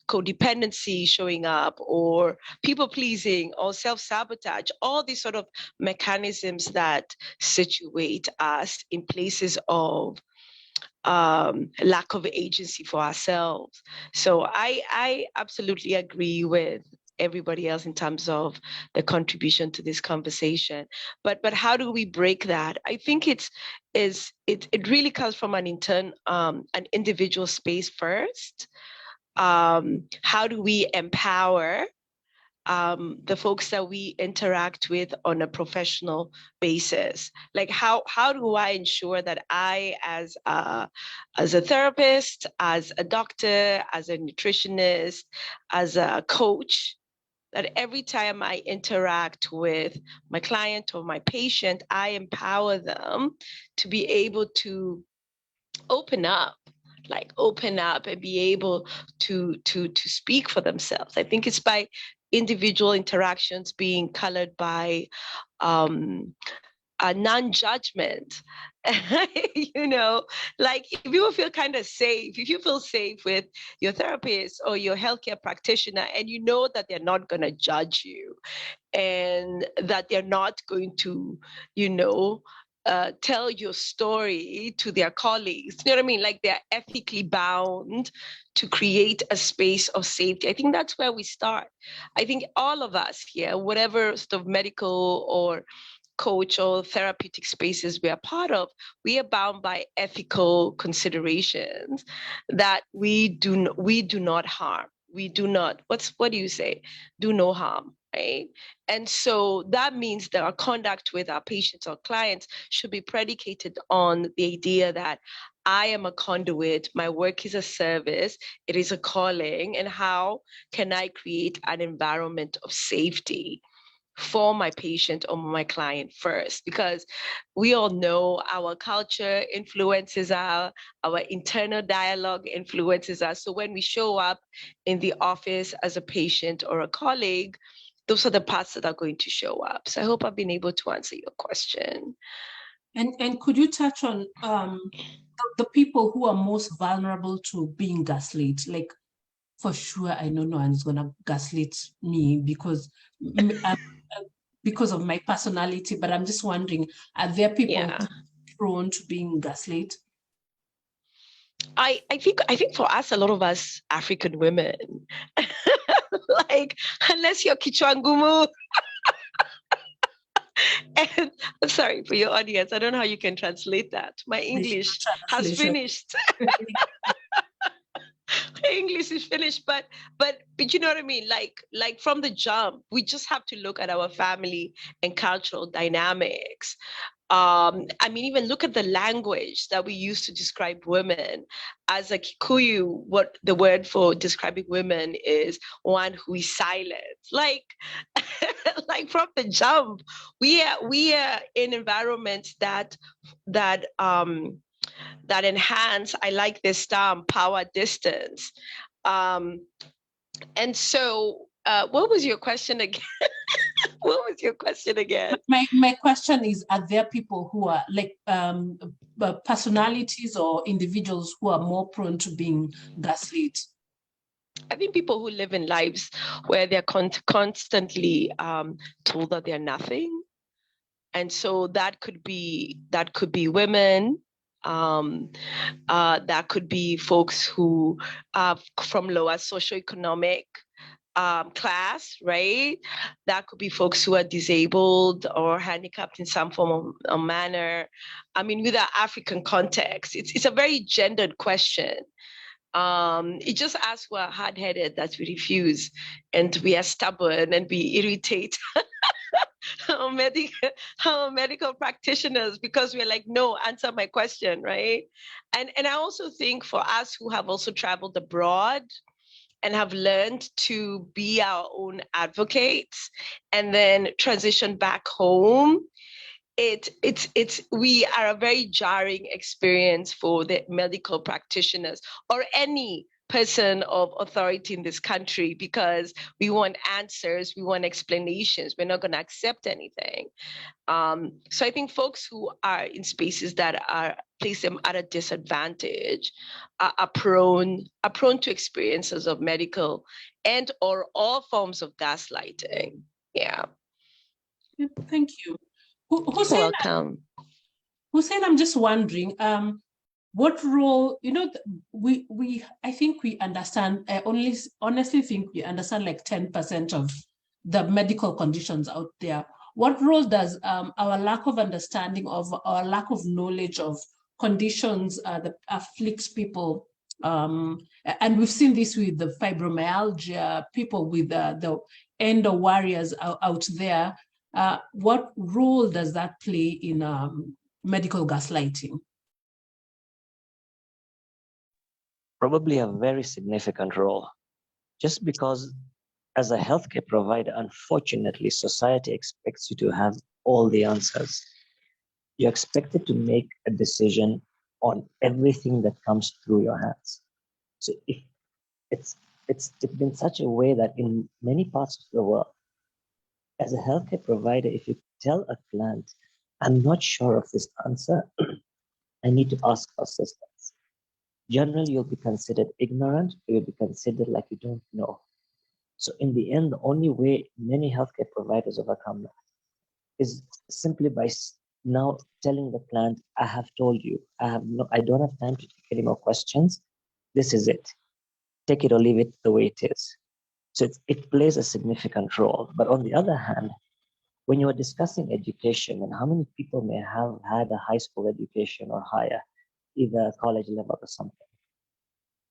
S3: codependency showing up, or people pleasing, or self-sabotage, all these sort of mechanisms that situate us in places of lack of agency for ourselves. So I absolutely agree with everybody else in terms of the contribution to this conversation. But how do we break that? I think it really comes from an individual space first. How do we empower the folks that we interact with on a professional basis? Like how do I ensure that I, as a therapist, as a doctor, as a nutritionist, as a coach, that every time I interact with my client or my patient, I empower them to be able to open up and be able to speak for themselves. I think it's by individual interactions being colored by a non-judgment. Like if you feel kind of safe, if you feel safe with your therapist or your healthcare practitioner, and you know that they're not going to judge you, and that they're not going to, tell your story to their colleagues. You know what I mean? Like they're ethically bound to create a space of safety. I think that's where we start. I think all of us here, whatever sort of medical or coach or therapeutic spaces we are part of, we are bound by ethical considerations that we do not harm. We do not, what do you say? Do no harm, right? And so that means that our conduct with our patients or clients should be predicated on the idea that I am a conduit, my work is a service, it is a calling, and how can I create an environment of safety for my patient or my client first? Because we all know our culture influences our internal dialogue influences us. So when we show up in the office as a patient or a colleague, those are the parts that are going to show up. So I hope I've been able to answer your question.
S1: And could you touch on the people who are most vulnerable to being gaslit? Like, for sure, I know no one is gonna gaslit me because of my personality, but I'm just wondering, are there people prone to being gaslit?
S3: I think for us, a lot of us African women, like, unless you're Kichwangumu, and I'm sorry for your audience, I don't know how you can translate that. My English has finished. English is finished, but you know what I mean? Like from the jump, we just have to look at our family and cultural dynamics. I mean, even look at the language that we use to describe women. As a Kikuyu, what the word for describing women is one who is silent. Like, like from the jump, we are in environments that enhance, I like this term, power distance. And so what was your question again? What was your question again?
S1: My question is, are there people who are like personalities or individuals who are more prone to being gaslit?
S3: I think people who live in lives where they're constantly told that they're nothing. And so that could be women. That could be folks who are from lower socioeconomic class, right? That could be folks who are disabled or handicapped in some form or manner. I mean, with our African context, it's a very gendered question. It just asks we're hard-headed, that we refuse, and we are stubborn, and we irritate our medical practitioners because we're like, no, answer my question, right? And I also think for us who have also traveled abroad, and have learned to be our own advocates and then transition back home, we are a very jarring experience for the medical practitioners or any person of authority in this country, because we want answers, we want explanations, we're not going to accept anything. So I think folks who are in spaces that place them at a disadvantage are prone to experiences of medical and or all forms of gaslighting. Yeah.
S1: Thank you. Hussein,
S3: Welcome.
S1: Hussein, I'm just wondering, what role, I think we understand, I honestly think we understand like 10% of the medical conditions out there. What role does our lack of understanding of, our lack of knowledge of conditions that afflicts people, and we've seen this with the fibromyalgia, people with the endo warriors out there, what role does that play in medical gaslighting?
S4: Probably a very significant role, just because as a healthcare provider, unfortunately, society expects you to have all the answers. You're expected to make a decision on everything that comes through your hands. So if it's been such a way that in many parts of the world, as a healthcare provider, if you tell a client, I'm not sure of this answer, I need to ask for assistance, generally you'll be considered ignorant, or you'll be considered like you don't know. So in the end, the only way many healthcare providers overcome that is simply by now telling the client, I have told you, I don't have time to take any more questions. This is it. Take it or leave it the way it is. So it plays a significant role. But on the other hand, when you are discussing education and how many people may have had a high school education or higher, either college level or something,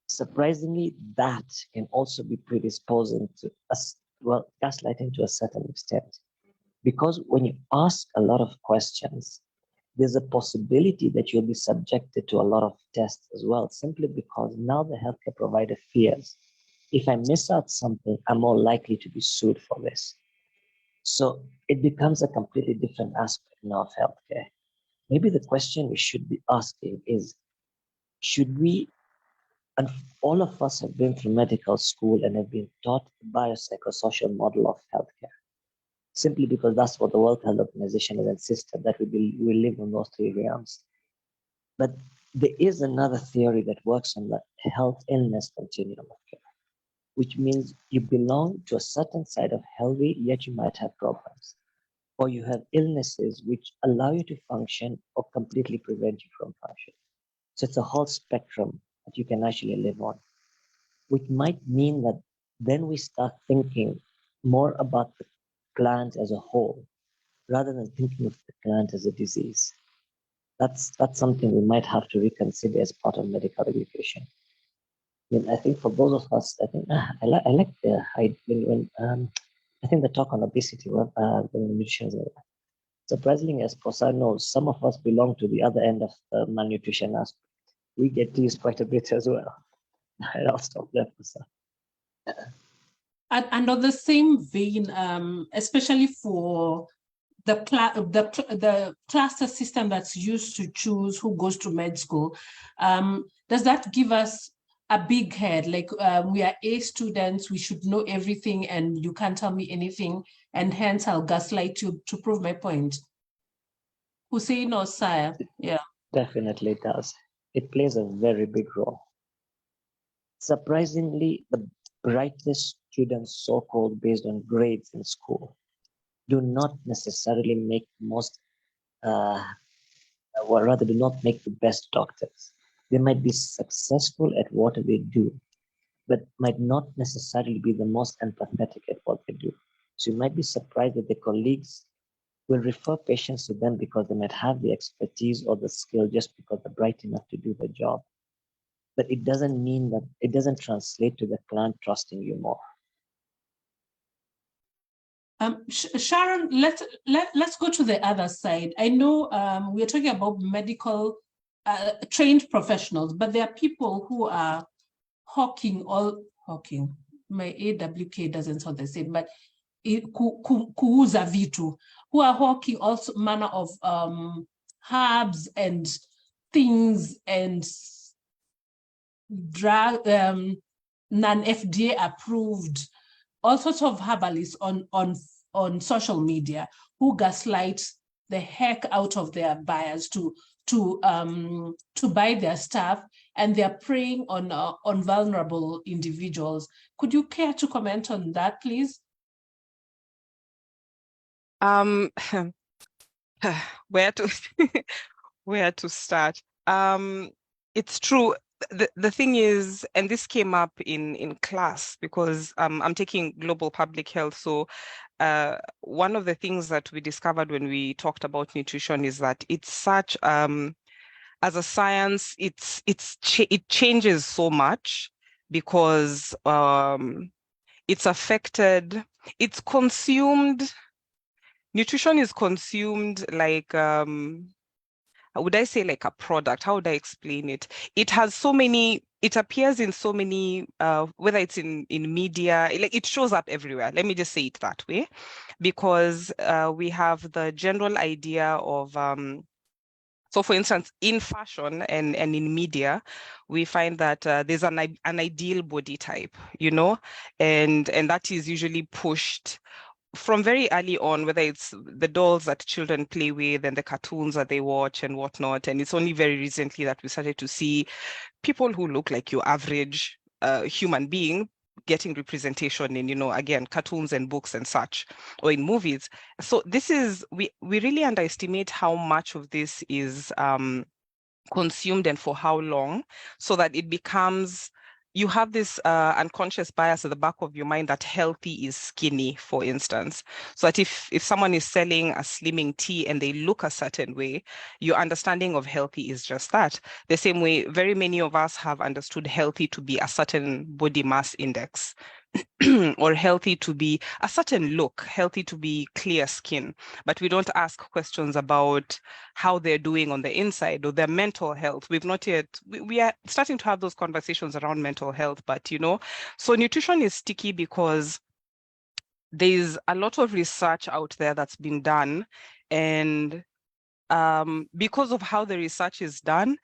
S4: surprisingly, that can also be predisposing to gaslighting to a certain extent. Because when you ask a lot of questions, there's a possibility that you'll be subjected to a lot of tests as well, simply because now the healthcare provider fears, if I miss out something, I'm more likely to be sued for this. So it becomes a completely different aspect now of healthcare. Maybe the question we should be asking is, should we, and all of us have been through medical school and have been taught the biopsychosocial model of healthcare, simply because that's what the World Health Organization has insisted, that we live on those three realms. But there is another theory that works on the health illness continuum of care, which means you belong to a certain side of healthy, yet you might have problems. Or you have illnesses which allow you to function or completely prevent you from functioning. So it's a whole spectrum that you can actually live on, which might mean that then we start thinking more about the client as a whole, rather than thinking of the client as a disease. That's something we might have to reconsider as part of medical education. I think for both of us, I think I like the I think the talk on obesity, the nutrition. Surprisingly, as Prasad knows, some of us belong to the other end of the malnutrition aspect. We get teased quite a bit as well. I'll stop there, Prasad.
S1: And on the same vein, especially for the cluster system that's used to choose who goes to med school, does that give us a big head? Like we are A students, we should know everything, and you can't tell me anything, and hence I'll gaslight you to prove my point. Hussein or Sire? Yeah.
S4: Definitely it does. It plays a very big role. Surprisingly, the brightest students, so-called based on grades in school, do not necessarily make most, or rather do not make the best doctors. They might be successful at what they do, but might not necessarily be the most empathetic at what they do. So you might be surprised that their colleagues will refer patients to them because they might have the expertise or the skill just because they're bright enough to do the job. But it doesn't mean that it doesn't translate to the client trusting you more.
S1: Sharon, let's go to the other side. I know we're talking about medical trained professionals, but there are people who are hawking hawking. My AWK doesn't sound the same, but kuuza vitu, who are hawking also manner of herbs and things and drug, non-FDA approved, all sorts of herbalists on social media who gaslight the heck out of their buyers to buy their stuff, and they're preying on vulnerable individuals. Could you care to comment on that, please?
S5: Where to where to start? It's true. The thing is, and this came up in class because I'm taking global public health. So one of the things that we discovered when we talked about nutrition is that it's such as a science, it changes so much because it's affected, it's consumed. Nutrition is consumed like would I say like a product? How would I explain it? It has so many, it appears in so many, whether it's in media, like it shows up everywhere. Let me just say it that way, because we have the general idea of, so for instance, in fashion and in media, we find that there's an ideal body type, you know, and that is usually pushed from very early on, whether it's the dolls that children play with and the cartoons that they watch and whatnot. And it's only very recently that we started to see people who look like your average human being getting representation in, you know, again, cartoons and books and such, or in movies. So this is, we really underestimate how much of this is consumed and for how long, so that it becomes, you have this unconscious bias at the back of your mind that healthy is skinny, for instance. So that if someone is selling a slimming tea and they look a certain way, your understanding of healthy is just that. The same way, very many of us have understood healthy to be a certain body mass index. Or healthy to be a certain look, healthy to be clear skin, but we don't ask questions about how they're doing on the inside or their mental health. We've not yet, we are starting to have those conversations around mental health, but you know, so nutrition is sticky because there's a lot of research out there that's been done, and because of how the research is done,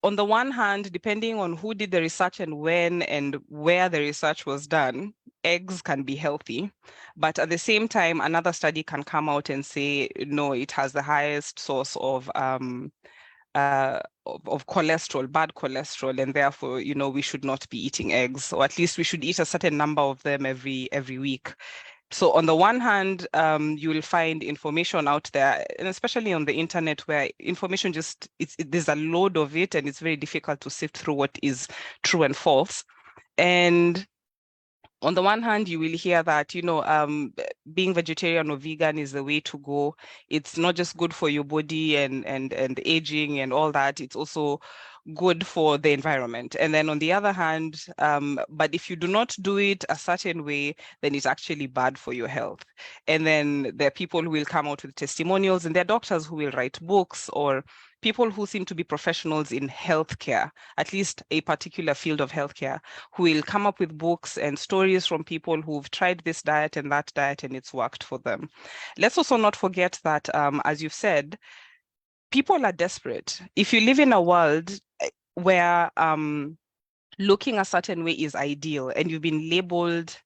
S5: on the one hand, depending on who did the research and when and where the research was done, eggs can be healthy. But at the same time, another study can come out and say, no, it has the highest source of cholesterol, bad cholesterol, and therefore, you know, we should not be eating eggs, or at least we should eat a certain number of them every week. So on the one hand, you will find information out there, and especially on the internet, where information just, there's a load of it, and it's very difficult to sift through what is true and false. And on the one hand, you will hear that, you know, being vegetarian or vegan is the way to go. It's not just good for your body and aging and all that. It's also good for the environment. And then on the other hand, but if you do not do it a certain way, then it's actually bad for your health. And then there are people who will come out with testimonials, and there are doctors who will write books, or people who seem to be professionals in healthcare, at least a particular field of healthcare, who will come up with books and stories from people who've tried this diet and that diet and it's worked for them. Let's also not forget that, as you've said, people are desperate. If you live in a world where looking a certain way is ideal, and you've been labeled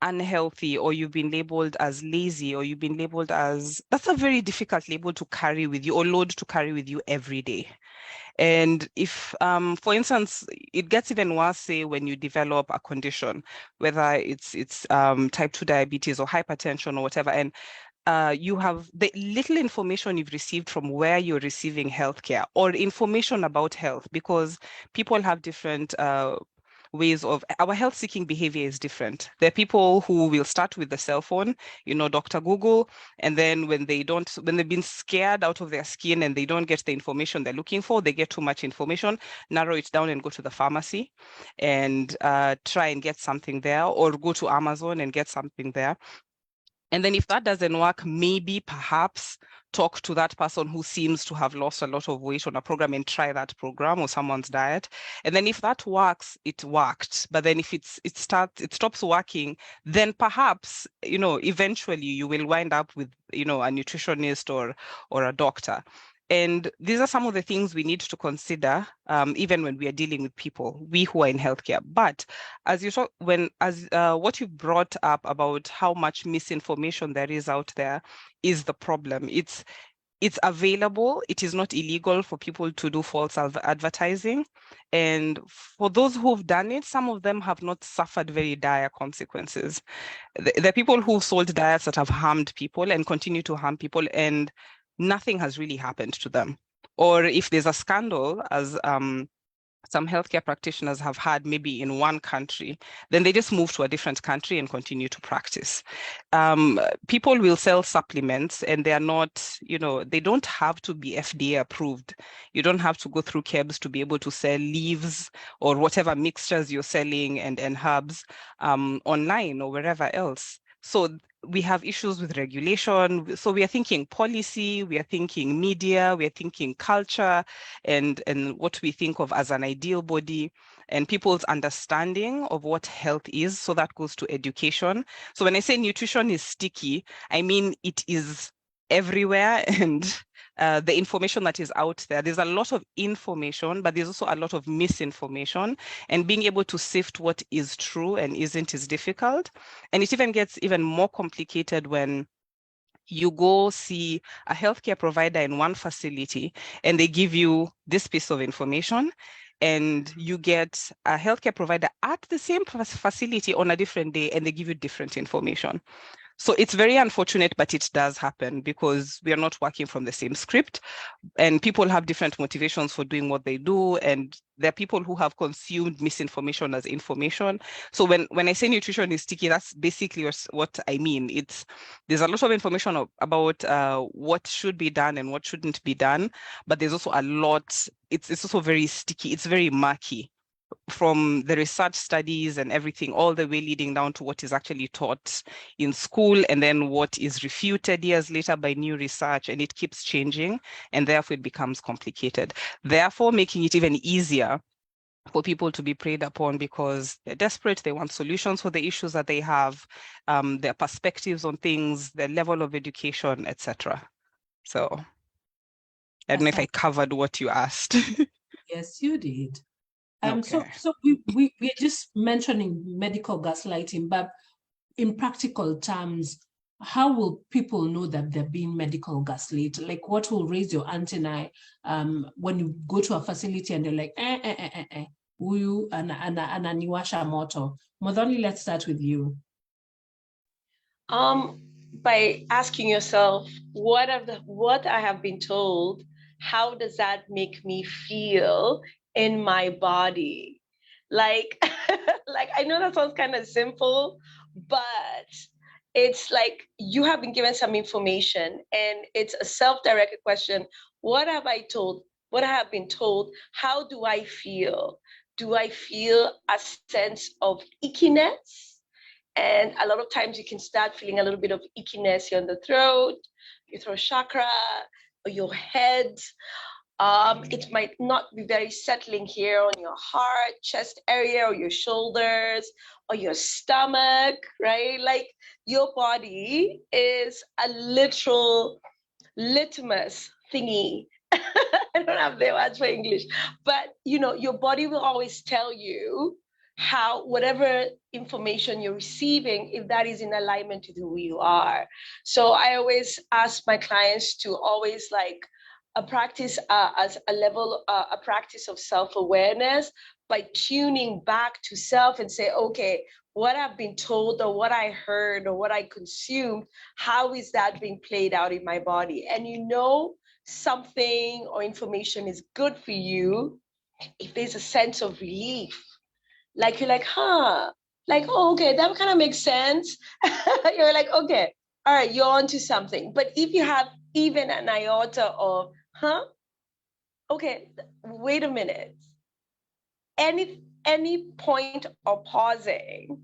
S5: unhealthy, or you've been labeled as lazy, or you've been labeled as, that's a very difficult label to carry with you, or load to carry with you every day. And if, for instance, it gets even worse, say, when you develop a condition, whether it's type 2 diabetes or hypertension or whatever, and you have the little information you've received from where you're receiving healthcare, or information about health, because people have different ways of, our health seeking behavior is different. There are people who will start with the cell phone, you know, Dr. Google, and then when they've been scared out of their skin and they don't get the information they're looking for, they get too much information, narrow it down and go to the pharmacy and try and get something there, or go to Amazon and get something there. And then if that doesn't work, maybe perhaps talk to that person who seems to have lost a lot of weight on a program and try that program or someone's diet. And then if that works, it worked. But then if it stops working, then perhaps, eventually you will wind up with, a nutritionist or a doctor. And these are some of the things we need to consider, even when we are dealing with people, we who are in healthcare. But as you talk, what you brought up about how much misinformation there is out there is the problem. It's available. It is not illegal for people to do false advertising. And for those who've done it, some of them have not suffered very dire consequences. The people who've sold diets that have harmed people and continue to harm people, and nothing has really happened to them. Or if there's a scandal, as some healthcare practitioners have had maybe in one country, then they just move to a different country and continue to practice. People will sell supplements and they are not, they don't have to be FDA approved. You don't have to go through KEBS to be able to sell leaves or whatever mixtures you're selling and herbs online or wherever else. So we have issues with regulation. So we are thinking policy, we are thinking media, we are thinking culture, and what we think of as an ideal body, and people's understanding of what health is. So that goes to education. So when I say nutrition is sticky, I mean it is everywhere, and the information that is out there's a lot of information, but there's also a lot of misinformation, and being able to sift what is true and isn't is difficult. And it even gets even more complicated when you go see a healthcare provider in one facility and they give you this piece of information, and you get a healthcare provider at the same facility on a different day and they give you different information. So it's very unfortunate, but it does happen because we are not working from the same script, and people have different motivations for doing what they do. And there are people who have consumed misinformation as information. So when I say nutrition is sticky, that's basically what I mean. There's a lot of information about what should be done and what shouldn't be done, but there's also a lot, it's also very sticky, it's very murky, from the research studies and everything, all the way leading down to what is actually taught in school, and then what is refuted years later by new research, and it keeps changing, and therefore it becomes complicated. Therefore, making it even easier for people to be preyed upon because they're desperate, they want solutions for the issues that they have, their perspectives on things, their level of education, etc. So I don't know if I covered what you asked.
S1: Yes, you did.
S5: Okay.
S1: So we're just mentioning medical gaslighting, but in practical terms, how will people know that they're being medical gaslit? Like, what will raise your antennae when you go to a facility and they're like, uyu ananiwasha moto? Modoni, let's start with you.
S3: By asking yourself, what I have been told, how does that make me feel in my body? Like, like I know that sounds kind of simple, but it's like you have been given some information and it's a self-directed question. What have I told? What I have been told? How do I feel? Do I feel a sense of ickiness? And a lot of times you can start feeling a little bit of ickiness here in the throat, your throat chakra, or your head. It might not be very settling here on your heart, chest area, or your shoulders, or your stomach, right? Like your body is a literal litmus thingy. I don't have the words for English, but your body will always tell you how whatever information you're receiving, if that is in alignment with who you are. So I always ask my clients to always practice as a level, a practice of self-awareness by tuning back to self and say, okay, what I've been told or what I heard or what I consumed, how is that being played out in my body? And something or information is good for you if there's a sense of relief. Like you're like, like, oh, okay, that kind of makes sense. You're like, okay, all right, you're onto something. But if you have even an iota of, okay, wait a minute. Any point of pausing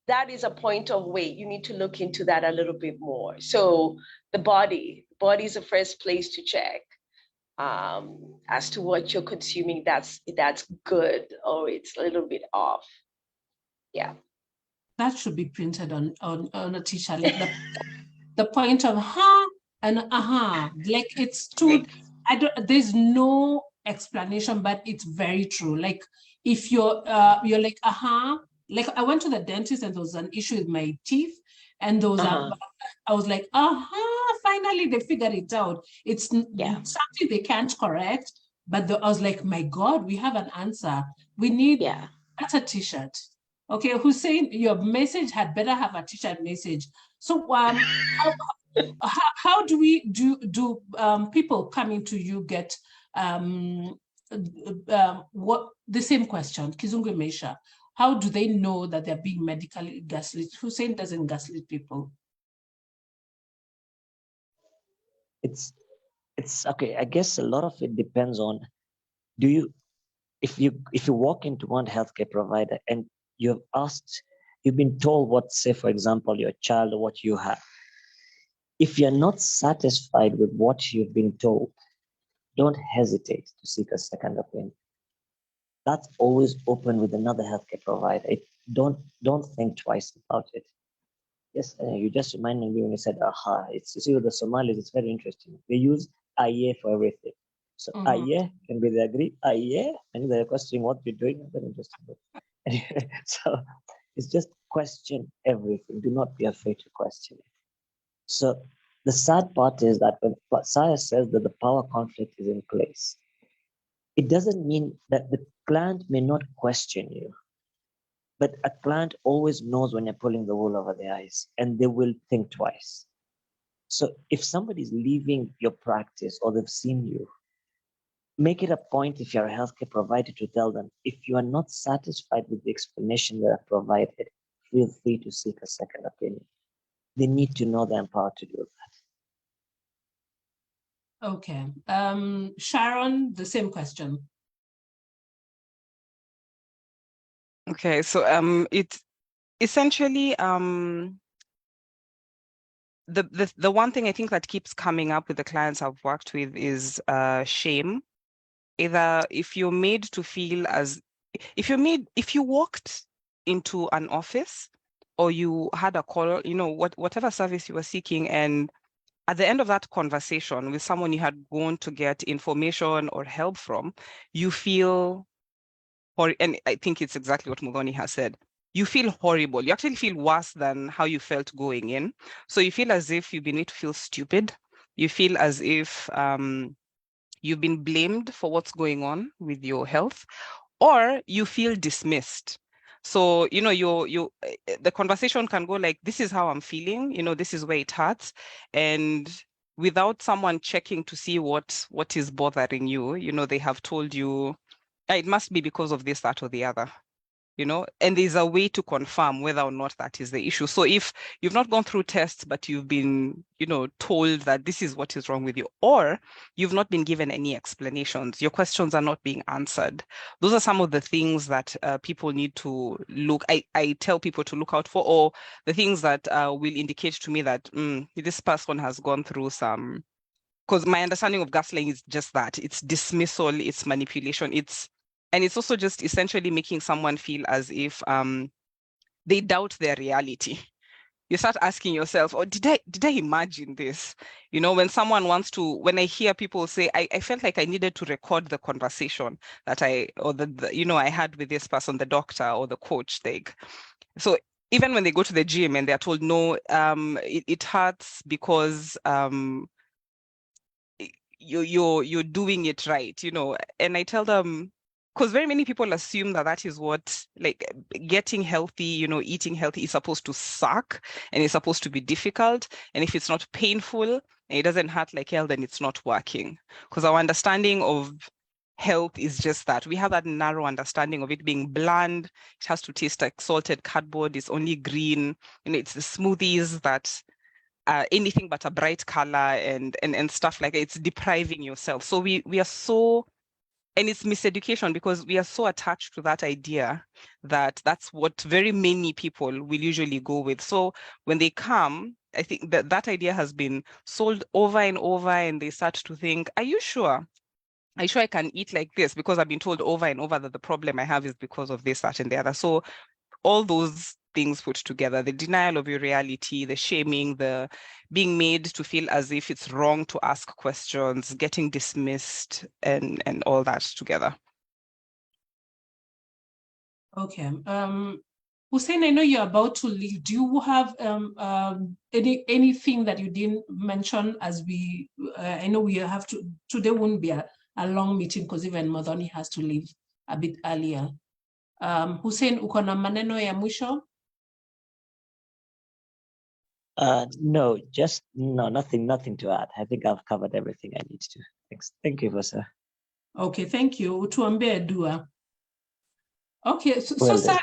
S3: that is a point of weight. You need to look into that a little bit more. So the body is the first place to check as to what you're consuming that's good or it's a little bit off. Yeah.
S1: That should be printed on a t-shirt, like the point of ha and like it's too, there's no explanation, but it's very true. Like if you're like like I went to the dentist and there was an issue with my teeth, and those I was like, finally they figured it out. It's something they can't correct, but I was like, my God, we have an answer. We need that's a t-shirt. Okay, Hussein, your message had better have a t-shirt message. So how do we do people coming to you get what the same question, Kizungu Mesha, how do they know that they're being medically gaslit? Hussein doesn't gaslit people.
S4: It's okay. I guess a lot of it depends on, if you walk into one healthcare provider and you've been told what, say for example, your child or what you have. If you're not satisfied with what you've been told, don't hesitate to seek a second opinion. That's always open with another healthcare provider. Don't think twice about it. Yes, you just reminded me when you said it's, you see, with the Somalis, it's very interesting. They use aye for everything. So aye can be they agree, aye, and they're questioning what you're doing. Very interesting. So it's just question everything. Do not be afraid to question it. So the sad part is that when Saya says that the power conflict is in place, it doesn't mean that the client may not question you, but a client always knows when you're pulling the wool over their eyes, and they will think twice. So if somebody's leaving your practice or they've seen you, make it a point, if you're a healthcare provider, to tell them, if you are not satisfied with the explanation that I've provided, feel free to seek a second opinion. They need to know they're empowered to do that.
S1: Okay. Sharon, the same question.
S5: Okay, so it's essentially the one thing I think that keeps coming up with the clients I've worked with is shame. Either if you're made to feel as if you walked into an office or you had a call, whatever service you were seeking, and at the end of that conversation with someone you had gone to get information or help from, you feel, and I think it's exactly what Mudhoni has said, you feel horrible. You actually feel worse than how you felt going in. So you feel as if you've been made to feel stupid. You feel as if you've been blamed for what's going on with your health, or you feel dismissed. So, the conversation can go like, this is how I'm feeling, this is where it hurts. And without someone checking to see what is bothering you, they have told you, it must be because of this, that, or the other. And there's a way to confirm whether or not that is the issue. So if you've not gone through tests, but you've been, told that this is what is wrong with you, or you've not been given any explanations, your questions are not being answered. Those are some of the things that people need to I tell people to look out for, or the things that will indicate to me that this person has gone through some, because my understanding of gaslighting is just that. It's dismissal, it's manipulation, and it's also just essentially making someone feel as if they doubt their reality. You start asking yourself, oh, did I imagine this? When someone when I hear people say, I felt like I needed to record the conversation that I had with this person, the doctor or the coach. So even when they go to the gym and they're told, no, it hurts because you're doing it right, and I tell them, because very many people assume that is what, like, getting healthy, eating healthy is supposed to suck and it's supposed to be difficult. And if it's not painful and it doesn't hurt like hell, then it's not working. Because our understanding of health is just that. We have that narrow understanding of it being bland. It has to taste like salted cardboard. It's only green. It's the smoothies that anything but a bright color and stuff like that. It's depriving yourself. So we are so And it's miseducation because we are so attached to that idea that that's what very many people will usually go with. So when they come, I think that that idea has been sold over and over, and they start to think, are you sure? Are you sure I can eat like this? Because I've been told over and over that the problem I have is because of this, that, and the other. So all those things put together, the denial of your reality, the shaming, the being made to feel as if it's wrong to ask questions, getting dismissed, and all that together.
S1: Okay. Hussein, I know you're about to leave. Do you have anything that you didn't mention as we, I know we have to, today won't be a long meeting because even Modoni has to leave a bit earlier. Hussein, uko na maneno ya mwisho?
S4: No, just no, nothing to add. I think I've covered everything I need to. Thanks. Thank you, Professor.
S1: Okay, thank you. Utuambie dua. Okay,
S4: Well,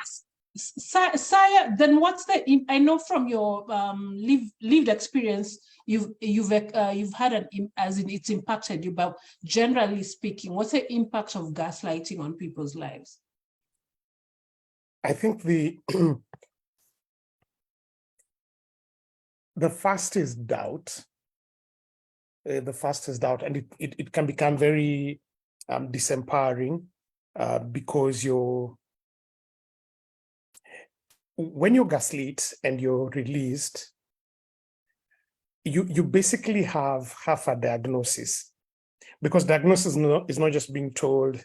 S1: Saya, then what's the, I know from your lived experience, you've had as in it's impacted you, but generally speaking, what's the impact of gaslighting on people's lives?
S2: I think the first is doubt. The first is doubt, and it can become very disempowering because when you're gaslit and you're released, you basically have half a diagnosis, because diagnosis is not just being told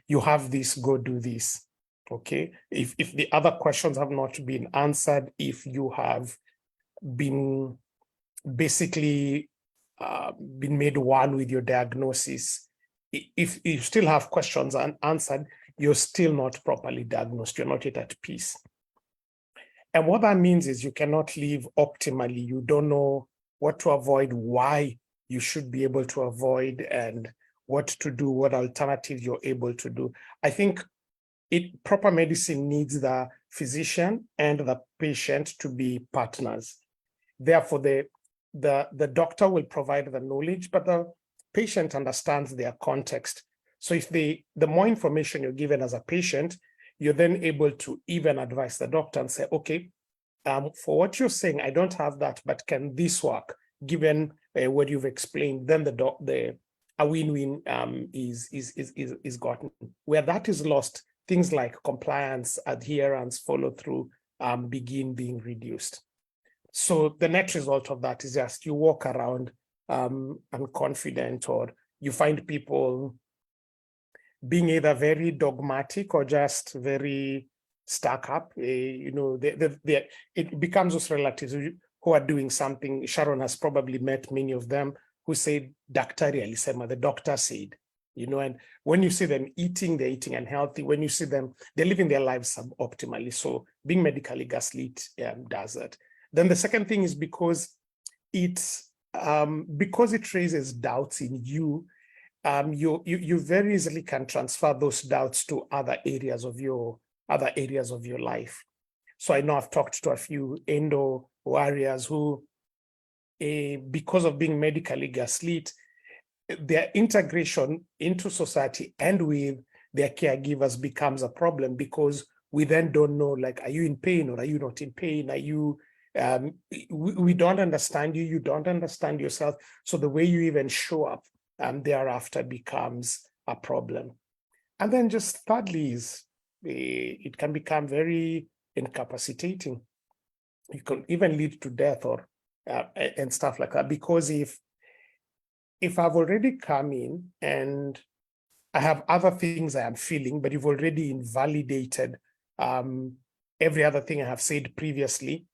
S2: you have this, go do this. Okay, if the other questions have not been answered, if you have been basically been made one with your diagnosis, if you still have questions unanswered, you're still not properly diagnosed, you're not yet at peace. And what that means is you cannot live optimally. You don't know what to avoid, why you should be able to avoid, and what to do, what alternatives you're able to do. I think proper medicine needs the physician and the patient to be partners. Therefore, the doctor will provide the knowledge, but the patient understands their context. So if the more information you're given as a patient, you're then able to even advise the doctor and say, okay, for what you're saying, I don't have that, but can this work? Given what you've explained, then a win-win is gotten. Where that is lost, things like compliance, adherence, follow-through begin being reduced. So the net result of that is just you walk around unconfident, or you find people being either very dogmatic or just very stuck up. It becomes those relatives who are doing something. Sharon has probably met many of them who say, daktari alisema, the doctor said, and when you see them eating, they're eating unhealthy. When you see them, they're living their lives suboptimally. So being medically gaslit does that. Then the second thing is because it raises doubts in you, you very easily can transfer those doubts to other areas of your life. So I know I've talked to a few endo warriors who, because of being medically gaslit, their integration into society and with their caregivers becomes a problem, because we then don't know, like, are you in pain or are you not in pain? Are you we don't understand you, you don't understand yourself. So the way you even show up thereafter becomes a problem. And then just thirdly is it can become very incapacitating. It can even lead to death or and stuff like that. Because if I've already come in and I have other things I am feeling, but you've already invalidated every other thing I have said previously,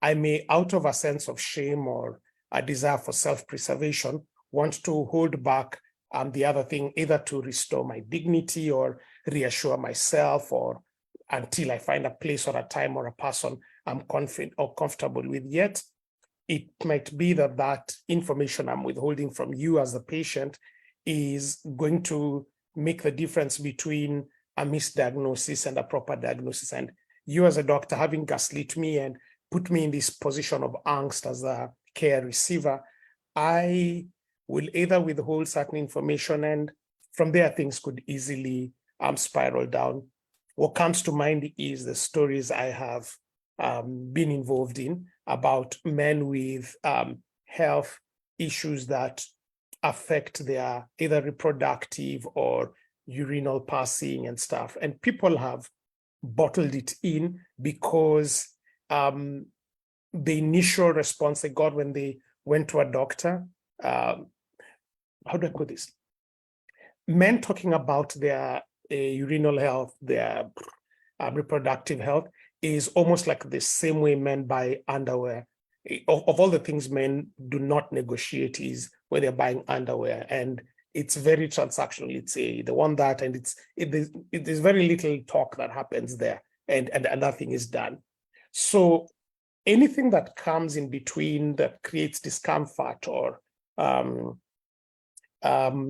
S2: I may, out of a sense of shame or a desire for self-preservation, want to hold back the other thing, either to restore my dignity or reassure myself, or until I find a place or a time or a person I'm confident or comfortable with. Yet it might be that information I'm withholding from you as the patient is going to make the difference between a misdiagnosis and a proper diagnosis. And you as a doctor, having gaslit me and put me in this position of angst as a care receiver, I will either withhold certain information and from there, things could easily spiral down. What comes to mind is the stories I have been involved in about men with health issues that affect their either reproductive or urinal passing and stuff. And people have bottled it in because the initial response they got when they went to a doctor, how do I put this? Men talking about their urinal health, their reproductive health is almost like the same way men buy underwear. Of all the things men do not negotiate is when they're buying underwear, and it's very transactional. It's they want that, and there's very little talk that happens there, and nothing is done. So anything that comes in between that creates discomfort or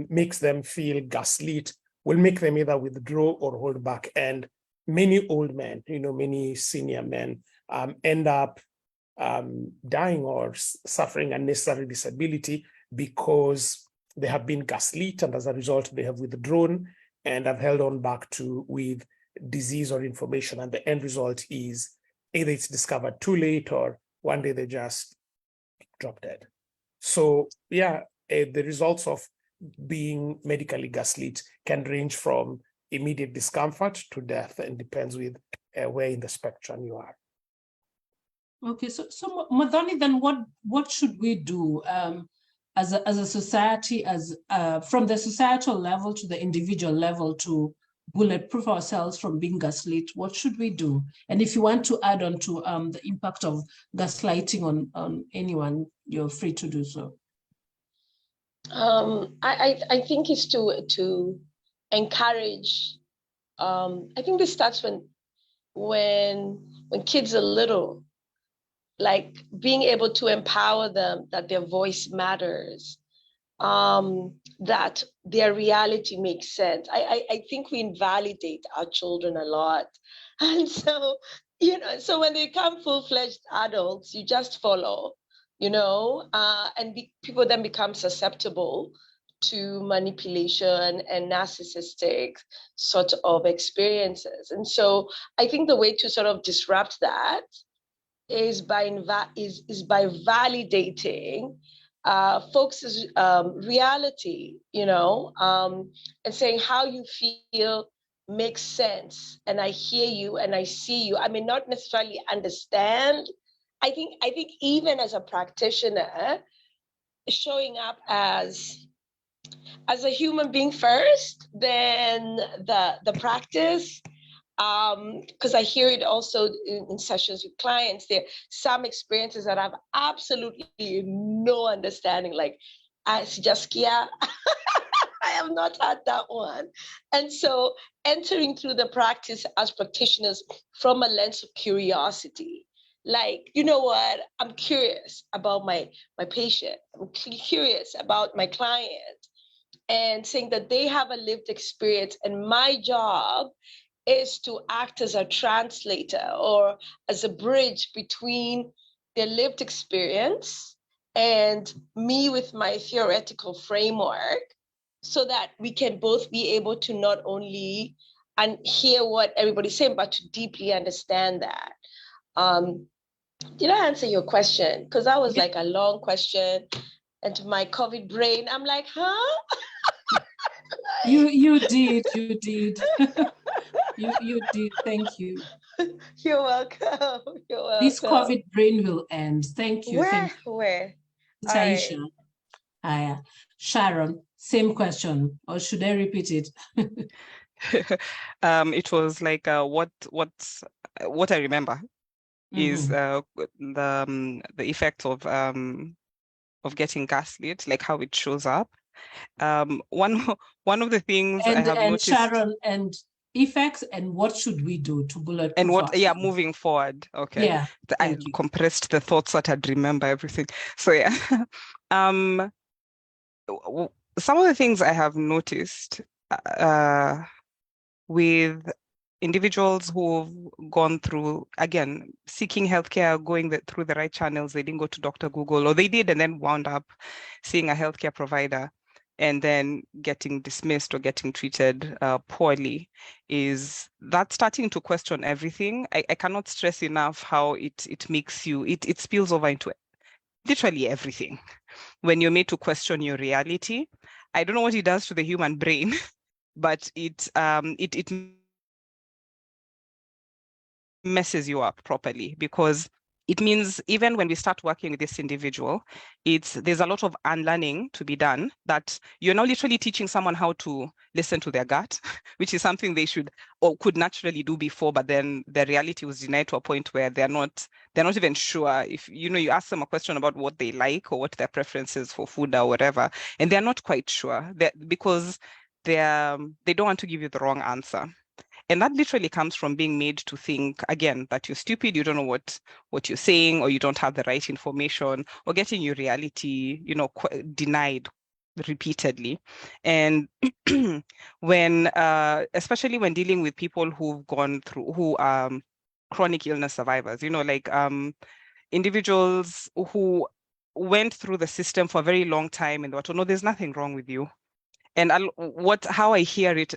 S2: makes them feel gaslit will make them either withdraw or hold back. And many old men, many senior men end up dying or suffering unnecessary disability because they have been gaslit, and as a result, they have withdrawn and have held on back with disease or information. And the end result is either it's discovered too late or one day they just drop dead. So yeah, the results of being medically gaslit can range from immediate discomfort to death, and depends with where in the spectrum you are.
S1: Okay, so Madhani, then what should we do as a society, from the societal level to the individual level, to bulletproof ourselves from being gaslit? What should we do? And if you want to add on to the impact of gaslighting on anyone, you're free to do so.
S3: I think it's to encourage. I think this starts when kids are little, like being able to empower them that their voice matters, that their reality makes sense. I think we invalidate our children a lot. And so, so when they become full-fledged adults, you just follow, and people then become susceptible to manipulation and narcissistic sort of experiences. And so I think the way to sort of disrupt that is by validating folks' reality, and saying how you feel makes sense. And I hear you and I see you. I may not necessarily understand. I think even as a practitioner, showing up as a human being first, then the practice. Because I hear it also in sessions with clients. There are some experiences that I have absolutely no understanding, like Sijaskia. I have not had that one. And so entering through the practice as practitioners from a lens of curiosity, like, you know what, I'm curious about my patient. I'm curious about my client, and saying that they have a lived experience, and my job is to act as a translator or as a bridge between their lived experience and me with my theoretical framework, so that we can both be able to not only hear what everybody's saying, but to deeply understand that. Did I answer your question? Because that was like a long question, and my COVID brain, I'm like, huh?
S1: You did. You did. Thank you.
S3: You're welcome. You're welcome.
S1: This COVID brain will end. Thank you.
S3: Where?
S1: It's Aisha. Aya. Sharon, same question, or should I repeat it?
S5: It was like what I remember is the effect of getting gaslit, like how it shows up. One of the things I have noticed,
S1: Sharon, and effects, and what should we do to bulletproof
S5: and what
S1: ourselves?
S5: Yeah, moving forward. Okay.
S1: Yeah,
S5: I compressed the thoughts that I'd remember everything. So yeah. Some of the things I have noticed with individuals who've gone through, again, seeking healthcare, going through the right channels. They didn't go to Dr. Google, or they did and then wound up seeing a healthcare provider. and then getting dismissed or getting treated poorly, is that starting to question everything. I cannot stress enough how it makes you, it spills over into literally everything. When you're made to question your reality, I don't know what it does to the human brain, but it messes you up properly, because it means even when we start working with this individual, there's a lot of unlearning to be done, that you're now literally teaching someone how to listen to their gut, which is something they should or could naturally do before, but then the reality was denied to a point where they're not even sure. If you ask them a question about what they like or what their preferences for food or whatever, and they're not quite sure, because they don't want to give you the wrong answer. And that literally comes from being made to think, again, that you're stupid, you don't know what you're saying, or you don't have the right information, or getting your reality, denied repeatedly. And when, especially when dealing with people who chronic illness survivors, individuals who went through the system for a very long time and they were told, no, there's nothing wrong with you. And how I hear it,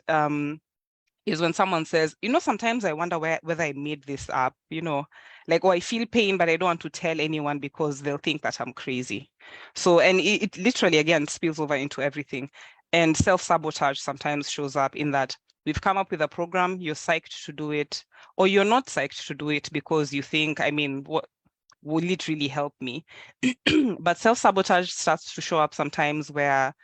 S5: is when someone says, sometimes I wonder whether I made this up, I feel pain, but I don't want to tell anyone because they'll think that I'm crazy. So, and it literally, again, spills over into everything. And self-sabotage sometimes shows up in that we've come up with a program, you're psyched to do it, or you're not psyched to do it because you think, what will it really help me? But self-sabotage starts to show up sometimes where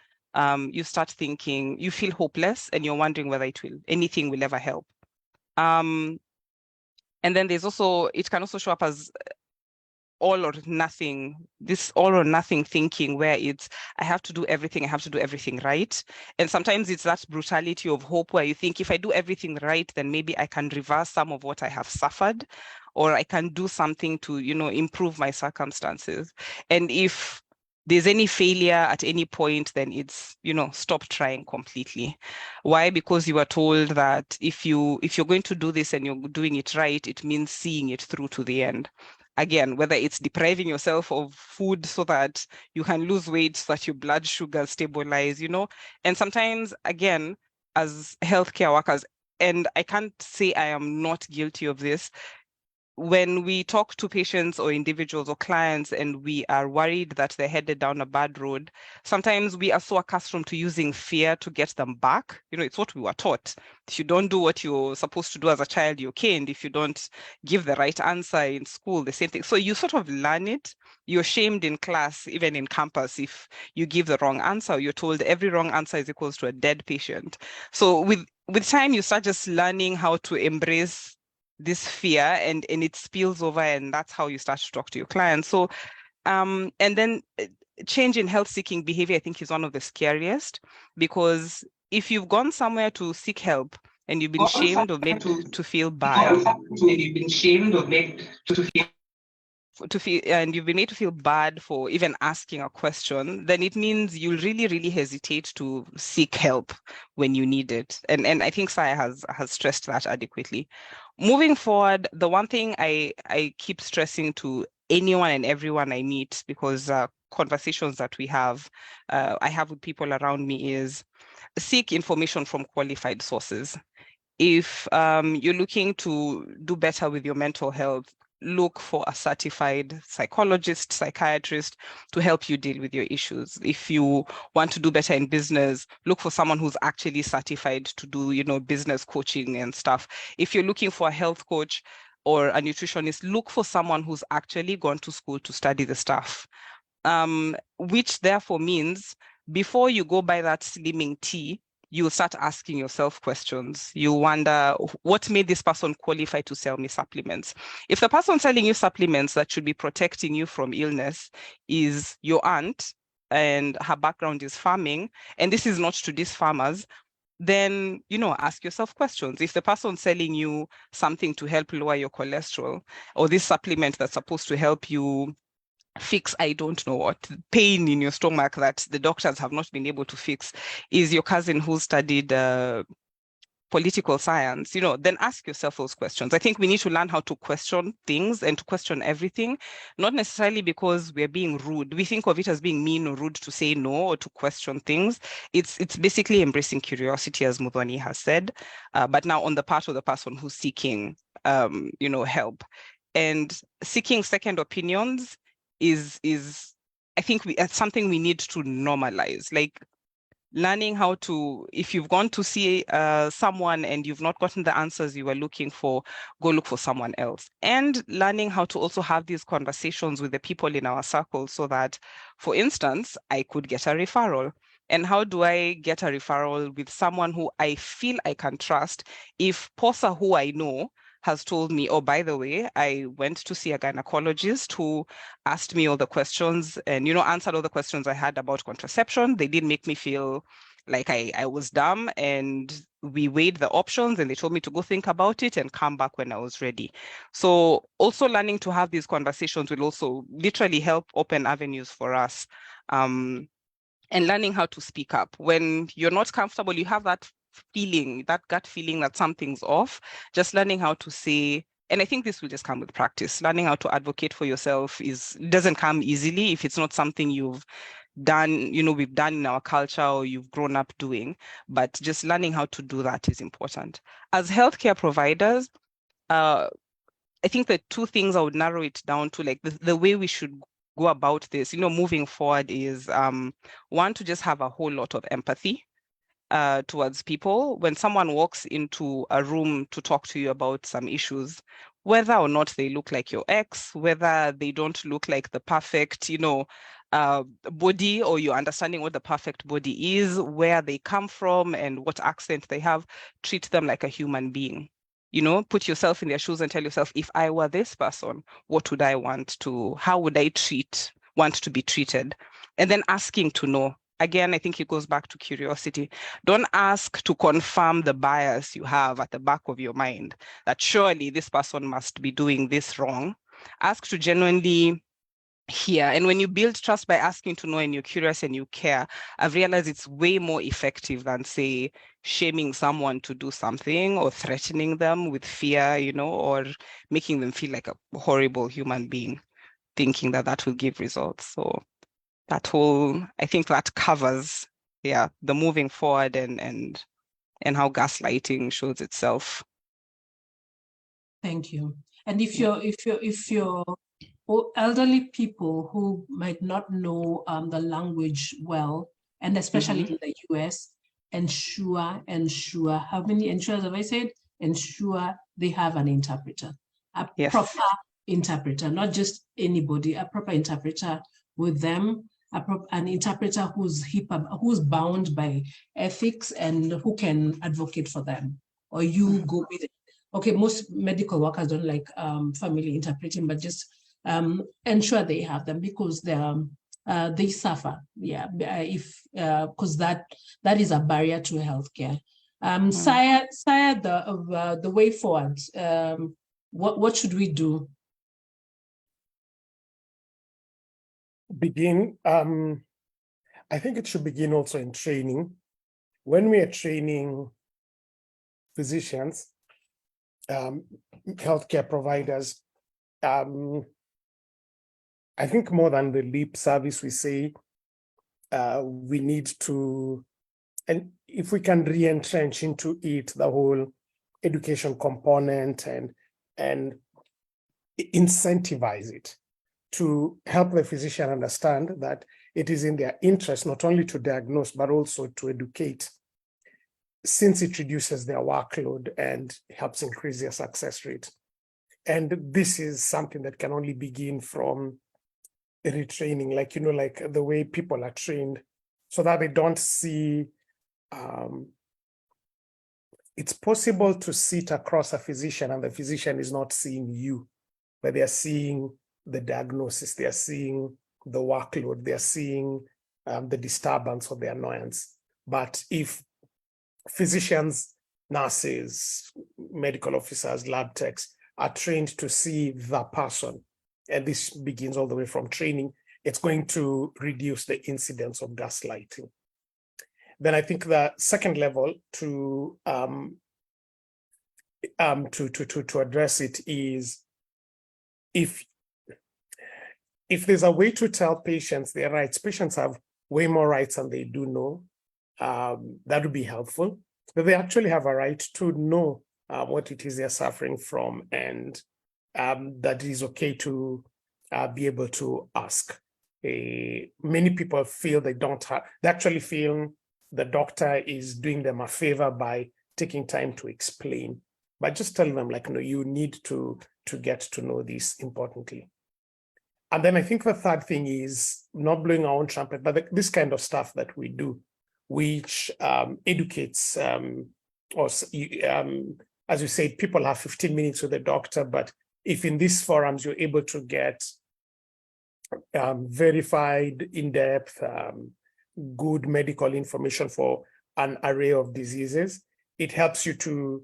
S5: you start thinking, you feel hopeless and you're wondering whether anything will ever help. And then it can also show up as all or nothing thinking, where it's, I have to do everything right. And sometimes it's that brutality of hope where you think, if I do everything right, then maybe I can reverse some of what I have suffered, or I can do something to, improve my circumstances. And if there's any failure at any point, then it's, stop trying completely. Why? Because you are told that if you're going to do this and you're doing it right, it means seeing it through to the end. Again, whether it's depriving yourself of food so that you can lose weight, so that your blood sugar stabilize, and sometimes, again, as healthcare workers, and I can't say I am not guilty of this, when we talk to patients or individuals or clients and we are worried that they're headed down a bad road, sometimes we are so accustomed to using fear to get them back. It's what we were taught. If you don't do what you're supposed to do as a child, you're caned. If you don't give the right answer in school, the same thing. So you sort of learn it. You're shamed in class, even in campus, if you give the wrong answer. You're told every wrong answer is equals to a dead patient. So with time, you start just learning how to embrace this fear, and it spills over, and that's how you start to talk to your clients. So and then change in health seeking behavior, I think, is one of the scariest, because if you've gone somewhere to seek help and you've been shamed or made to feel bad, and you've been made to feel bad for even asking a question, then it means you'll really, really hesitate to seek help when you need it. And I think Saya has stressed that adequately. Moving forward, the one thing I keep stressing to anyone and everyone I meet, because conversations that I have with people around me, is seek information from qualified sources. If you're looking to do better with your mental health, look for a certified psychologist, psychiatrist to help you deal with your issues. If you want to do better in business, look for someone who's actually certified to do, business coaching and stuff. If you're looking for a health coach or a nutritionist, look for someone who's actually gone to school to study the stuff. Which therefore means before you go buy that slimming tea, you'll start asking yourself questions. You wonder, what made this person qualify to sell me supplements? If the person selling you supplements that should be protecting you from illness is your aunt and her background is farming, and this is not to diss farmers, then, ask yourself questions. If the person selling you something to help lower your cholesterol, or this supplement that's supposed to help you fix, I don't know what, pain in your stomach that the doctors have not been able to fix, is your cousin who studied political science, then ask yourself those questions. I think we need to learn how to question things and to question everything, not necessarily because we're being rude. We think of it as being mean or rude to say no or to question things. It's basically embracing curiosity, as Mudhwani has said, but now on the part of the person who's seeking, help. And seeking second opinions is I think it's something we need to normalize. Like, learning how to, if you've gone to see someone and you've not gotten the answers you were looking for, go look for someone else. And learning how to also have these conversations with the people in our circle so that, for instance, I could get a referral. And how do I get a referral with someone who I feel I can trust if POSA, who I know, has told me, oh, by the way, I went to see a gynecologist who asked me all the questions and, answered all the questions I had about contraception. They didn't make me feel like I was dumb, and we weighed the options and they told me to go think about it and come back when I was ready. So also learning to have these conversations will also literally help open avenues for us. And learning how to speak up. When you're not comfortable, you have that feeling, that gut feeling that something's off, just learning how to say, and I think this will just come with practice. Learning how to advocate for yourself doesn't come easily if it's not something you've done, we've done in our culture or you've grown up doing, but just learning how to do that is important. As healthcare providers, I think the two things I would narrow it down to, like the way we should go about this, moving forward is one, to just have a whole lot of empathy towards people. When someone walks into a room to talk to you about some issues, whether or not they look like your ex, whether they don't look like the perfect, body, or you're understanding what the perfect body is, where they come from and what accent they have, treat them like a human being. Put yourself in their shoes and tell yourself, if I were this person, what would I how would I want to be treated? And then asking to know. Again, I think it goes back to curiosity. Don't ask to confirm the bias you have at the back of your mind, that surely this person must be doing this wrong. Ask to genuinely hear. And when you build trust by asking to know and you're curious and you care, I've realized it's way more effective than, say, shaming someone to do something or threatening them with fear, or making them feel like a horrible human being, thinking that will give results. So I think that covers, the moving forward and how gaslighting shows itself.
S1: Thank you. And if you're elderly people who might not know the language well, and especially in the US, ensure, how many ensures have I said? Ensure they have an interpreter, a proper interpreter, not just anybody, a proper interpreter with them, an interpreter who's bound by ethics and who can advocate for them, or you go with it. Okay, most medical workers don't like family interpreting, but just ensure they have them, because they suffer. Because that is a barrier to healthcare. Saya, the way forward. What should we do?
S2: Begin. I think it should begin also in training. When we are training physicians, healthcare providers, I think more than the lip service we say, we need to, and if we can re-entrench into it, the whole education component and incentivize it to help the physician understand that it is in their interest not only to diagnose, but also to educate, since it reduces their workload and helps increase their success rate. And this is something that can only begin from retraining, like the way people are trained, so that they don't see, it's possible to sit across a physician and the physician is not seeing you, but they're seeing the diagnosis, they're seeing the workload, they're seeing the disturbance or the annoyance. But if physicians, nurses, medical officers, lab techs are trained to see the person, and this begins all the way from training, it's going to reduce the incidence of gaslighting. Then I think the second level to to address it is if there's a way to tell patients their rights, patients have way more rights than they do know, that would be helpful. But they actually have a right to know what it is they're suffering from, and that it is okay to be able to ask. Many people feel they actually feel the doctor is doing them a favor by taking time to explain. But just tell them, like, no, you need to get to know this importantly. And then I think the third thing is not blowing our own trumpet, but this kind of stuff that we do, which educates, as you say, people have 15 minutes with the doctor, but if in these forums you're able to get verified, in-depth, good medical information for an array of diseases, it helps you to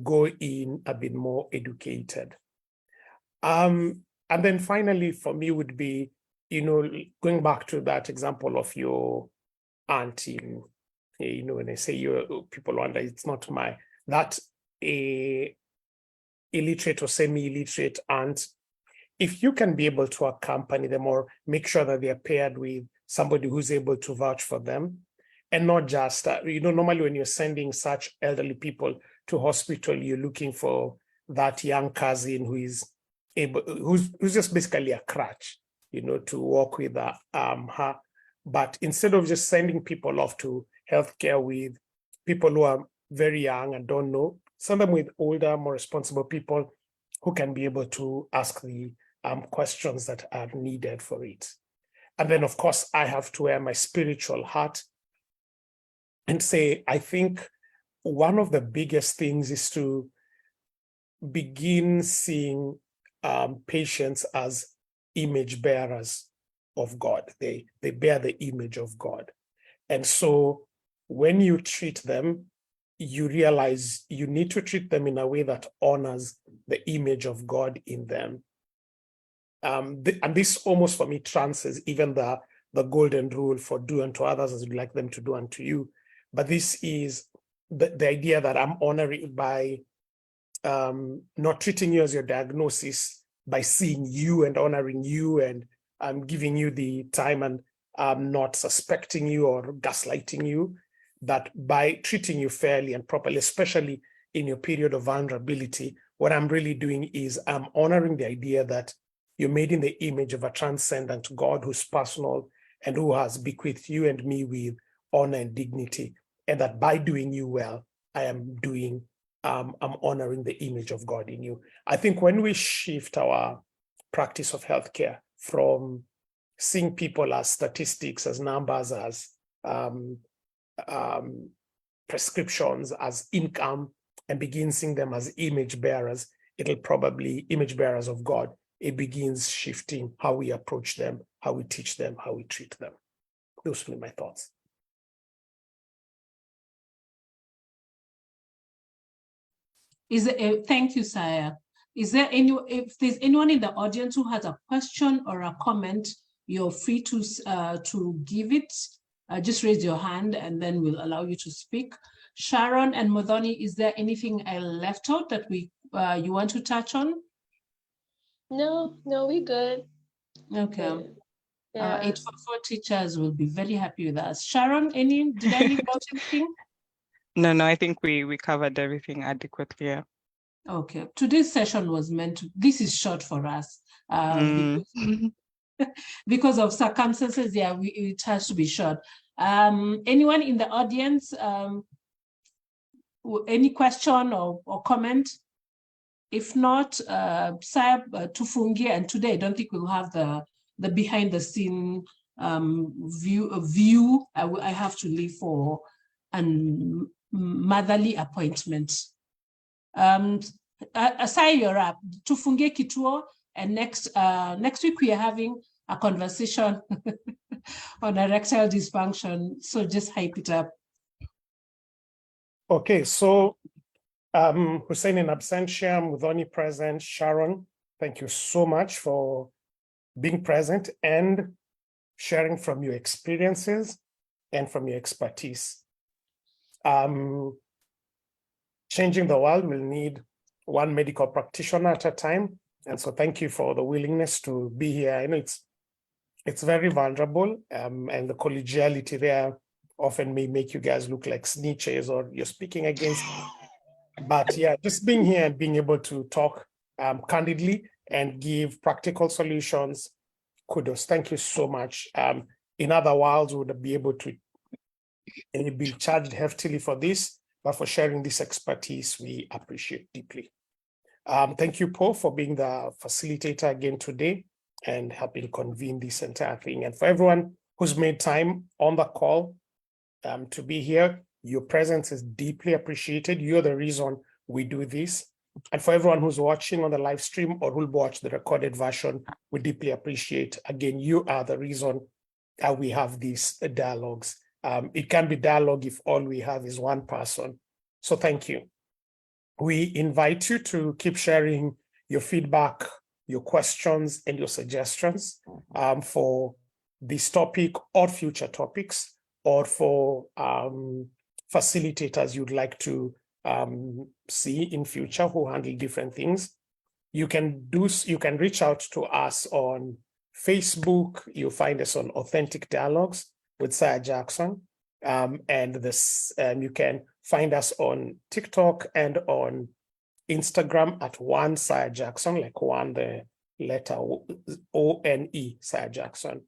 S2: go in a bit more educated. And then finally, for me, would be, going back to that example of your auntie, when I say people wonder, it's not that a illiterate or semi-illiterate aunt, if you can be able to accompany them or make sure that they're paired with somebody who's able to vouch for them, and not just, normally when you're sending such elderly people to hospital, you're looking for that young cousin who is who's just basically a crutch, to walk with her. But instead of just sending people off to healthcare with people who are very young and don't know, send them with older, more responsible people who can be able to ask the questions that are needed for it. And then, of course, I have to wear my spiritual hat and say, I think one of the biggest things is to begin seeing patients as image bearers of God. They bear the image of God. And so when you treat them, you realize you need to treat them in a way that honors the image of God in them. And this almost for me transcends even the golden rule for do unto others as you'd like them to do unto you. But this is the idea that I'm honoring by not treating you as your diagnosis, by seeing you and honoring you and giving you the time and not suspecting you or gaslighting you, that by treating you fairly and properly, especially in your period of vulnerability, what I'm really doing is I'm honoring the idea that you're made in the image of a transcendent God who's personal and who has bequeathed you and me with honor and dignity. And that by doing you well, I am doing, I'm honoring the image of God in you. I think when we shift our practice of healthcare from seeing people as statistics, as numbers, as prescriptions, as income, and begin seeing them as image bearers, it'll probably, image bearers of God, it begins shifting how we approach them, how we teach them, how we treat them. Those will be my thoughts.
S1: Thank you, Saya. Is there if there's anyone in the audience who has a question or a comment, you're free to give it. Just raise your hand and then we'll allow you to speak. Sharon and Modoni, is there anything I left out that you want to touch on?
S3: No, we good.
S1: Okay.
S3: Yeah.
S1: 844 teachers will be very happy with us. Sharon, did I leave out anything?
S5: No, I think we covered everything adequately. Yeah.
S1: Okay. Today's session was this is short for us. Because of circumstances, yeah, it has to be short. Anyone in the audience, any question or comment? If not, Saya, Tufungi, and today I don't think we'll have the behind the scene view. I have to leave for a motherly appointment. Aside you're up, Tufunge Kituo, and next week we are having a conversation on erectile dysfunction. So just hype it up.
S2: Okay, so Hussein in absentia, Mudhoni present, Sharon, thank you so much for being present and sharing from your experiences and from your expertise. Changing the world will need one medical practitioner at a time. And so thank you for the willingness to be here. I know it's very vulnerable, and the collegiality there often may make you guys look like snitches or you're speaking against. But yeah, just being here and being able to talk candidly and give practical solutions, kudos. Thank you so much. In other worlds, we would be able to be charged heftily for this, but for sharing this expertise, we appreciate deeply. Thank you, Paul, for being the facilitator again today and helping convene this entire thing. And for everyone who's made time on the call to be here, your presence is deeply appreciated. You're the reason we do this. And for everyone who's watching on the live stream or who'll watch the recorded version, we deeply appreciate. Again, you are the reason that we have these dialogues. It can be dialogue if all we have is one person. So thank you. We invite you to keep sharing your feedback, your questions, and your suggestions for this topic or future topics, or for facilitators you'd like to see in future who handle different things. You can reach out to us on Facebook. You'll find us on Authentic Dialogues with Sarah Jackson. And you can find us on TikTok and on Instagram at one Sarah Jackson, like one, the letter O-N-E, Sarah Jackson.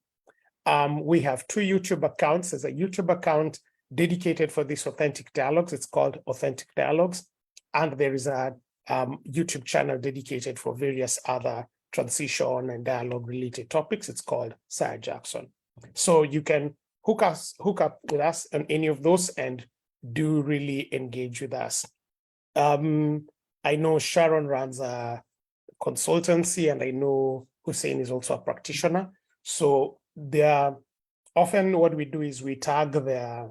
S2: We have 2 YouTube accounts. There's a YouTube account dedicated for this Authentic Dialogues. It's called Authentic Dialogues. And there is a YouTube channel dedicated for various other transition and dialogue related topics. It's called Sarah Jackson. So you can hook up with us on any of those and do really engage with us. I know Sharon runs a consultancy, and I know Hussein is also a practitioner. So often what we do is we tag their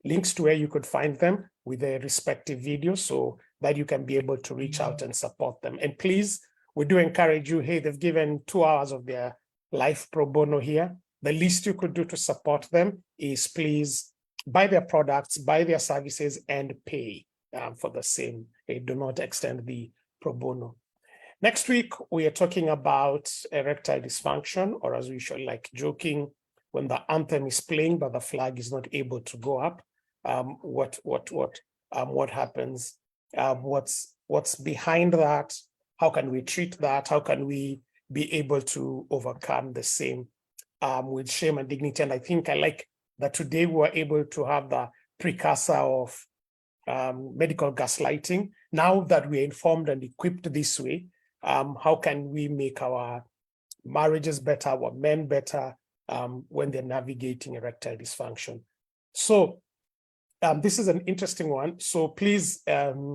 S2: links to where you could find them with their respective videos so that you can be able to reach out and support them. And please, we do encourage you, hey, they've given 2 hours of their life pro bono here. The least you could do to support them is please buy their products, buy their services, and pay for the same. Do not extend the pro bono. Next week, we are talking about erectile dysfunction, or as we should like joking, when the anthem is playing but the flag is not able to go up. What happens? What's behind that? How can we treat that? How can we be able to overcome the same with shame and dignity? And I think I like that today we were able to have the precursor of medical gaslighting. Now that we're informed and equipped this way, how can we make our marriages better, our men better when they're navigating erectile dysfunction? So this is an interesting one. So please, if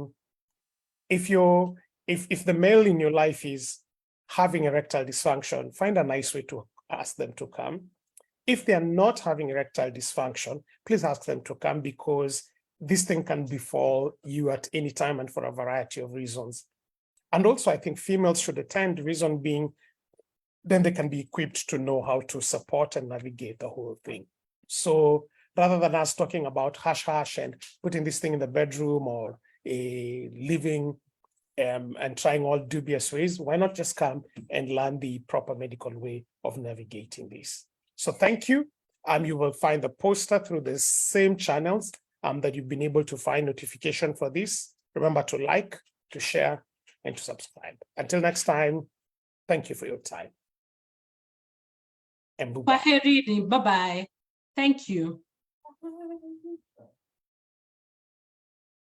S2: the male in your life is having erectile dysfunction, find a nice way to ask them to come. If they are not having erectile dysfunction, please ask them to come, because this thing can befall you at any time and for a variety of reasons. And also, I think females should attend, reason being, then they can be equipped to know how to support and navigate the whole thing. So rather than us talking about hush and putting this thing in the bedroom or living and trying all dubious ways, why not just come and learn the proper medical way of navigating this? So thank you. You will find the poster through the same channels that you've been able to find notification for this. Remember to like, to share, and to subscribe. Until next time, thank you for your time. And bye-bye.
S1: Bye-bye. Thank you.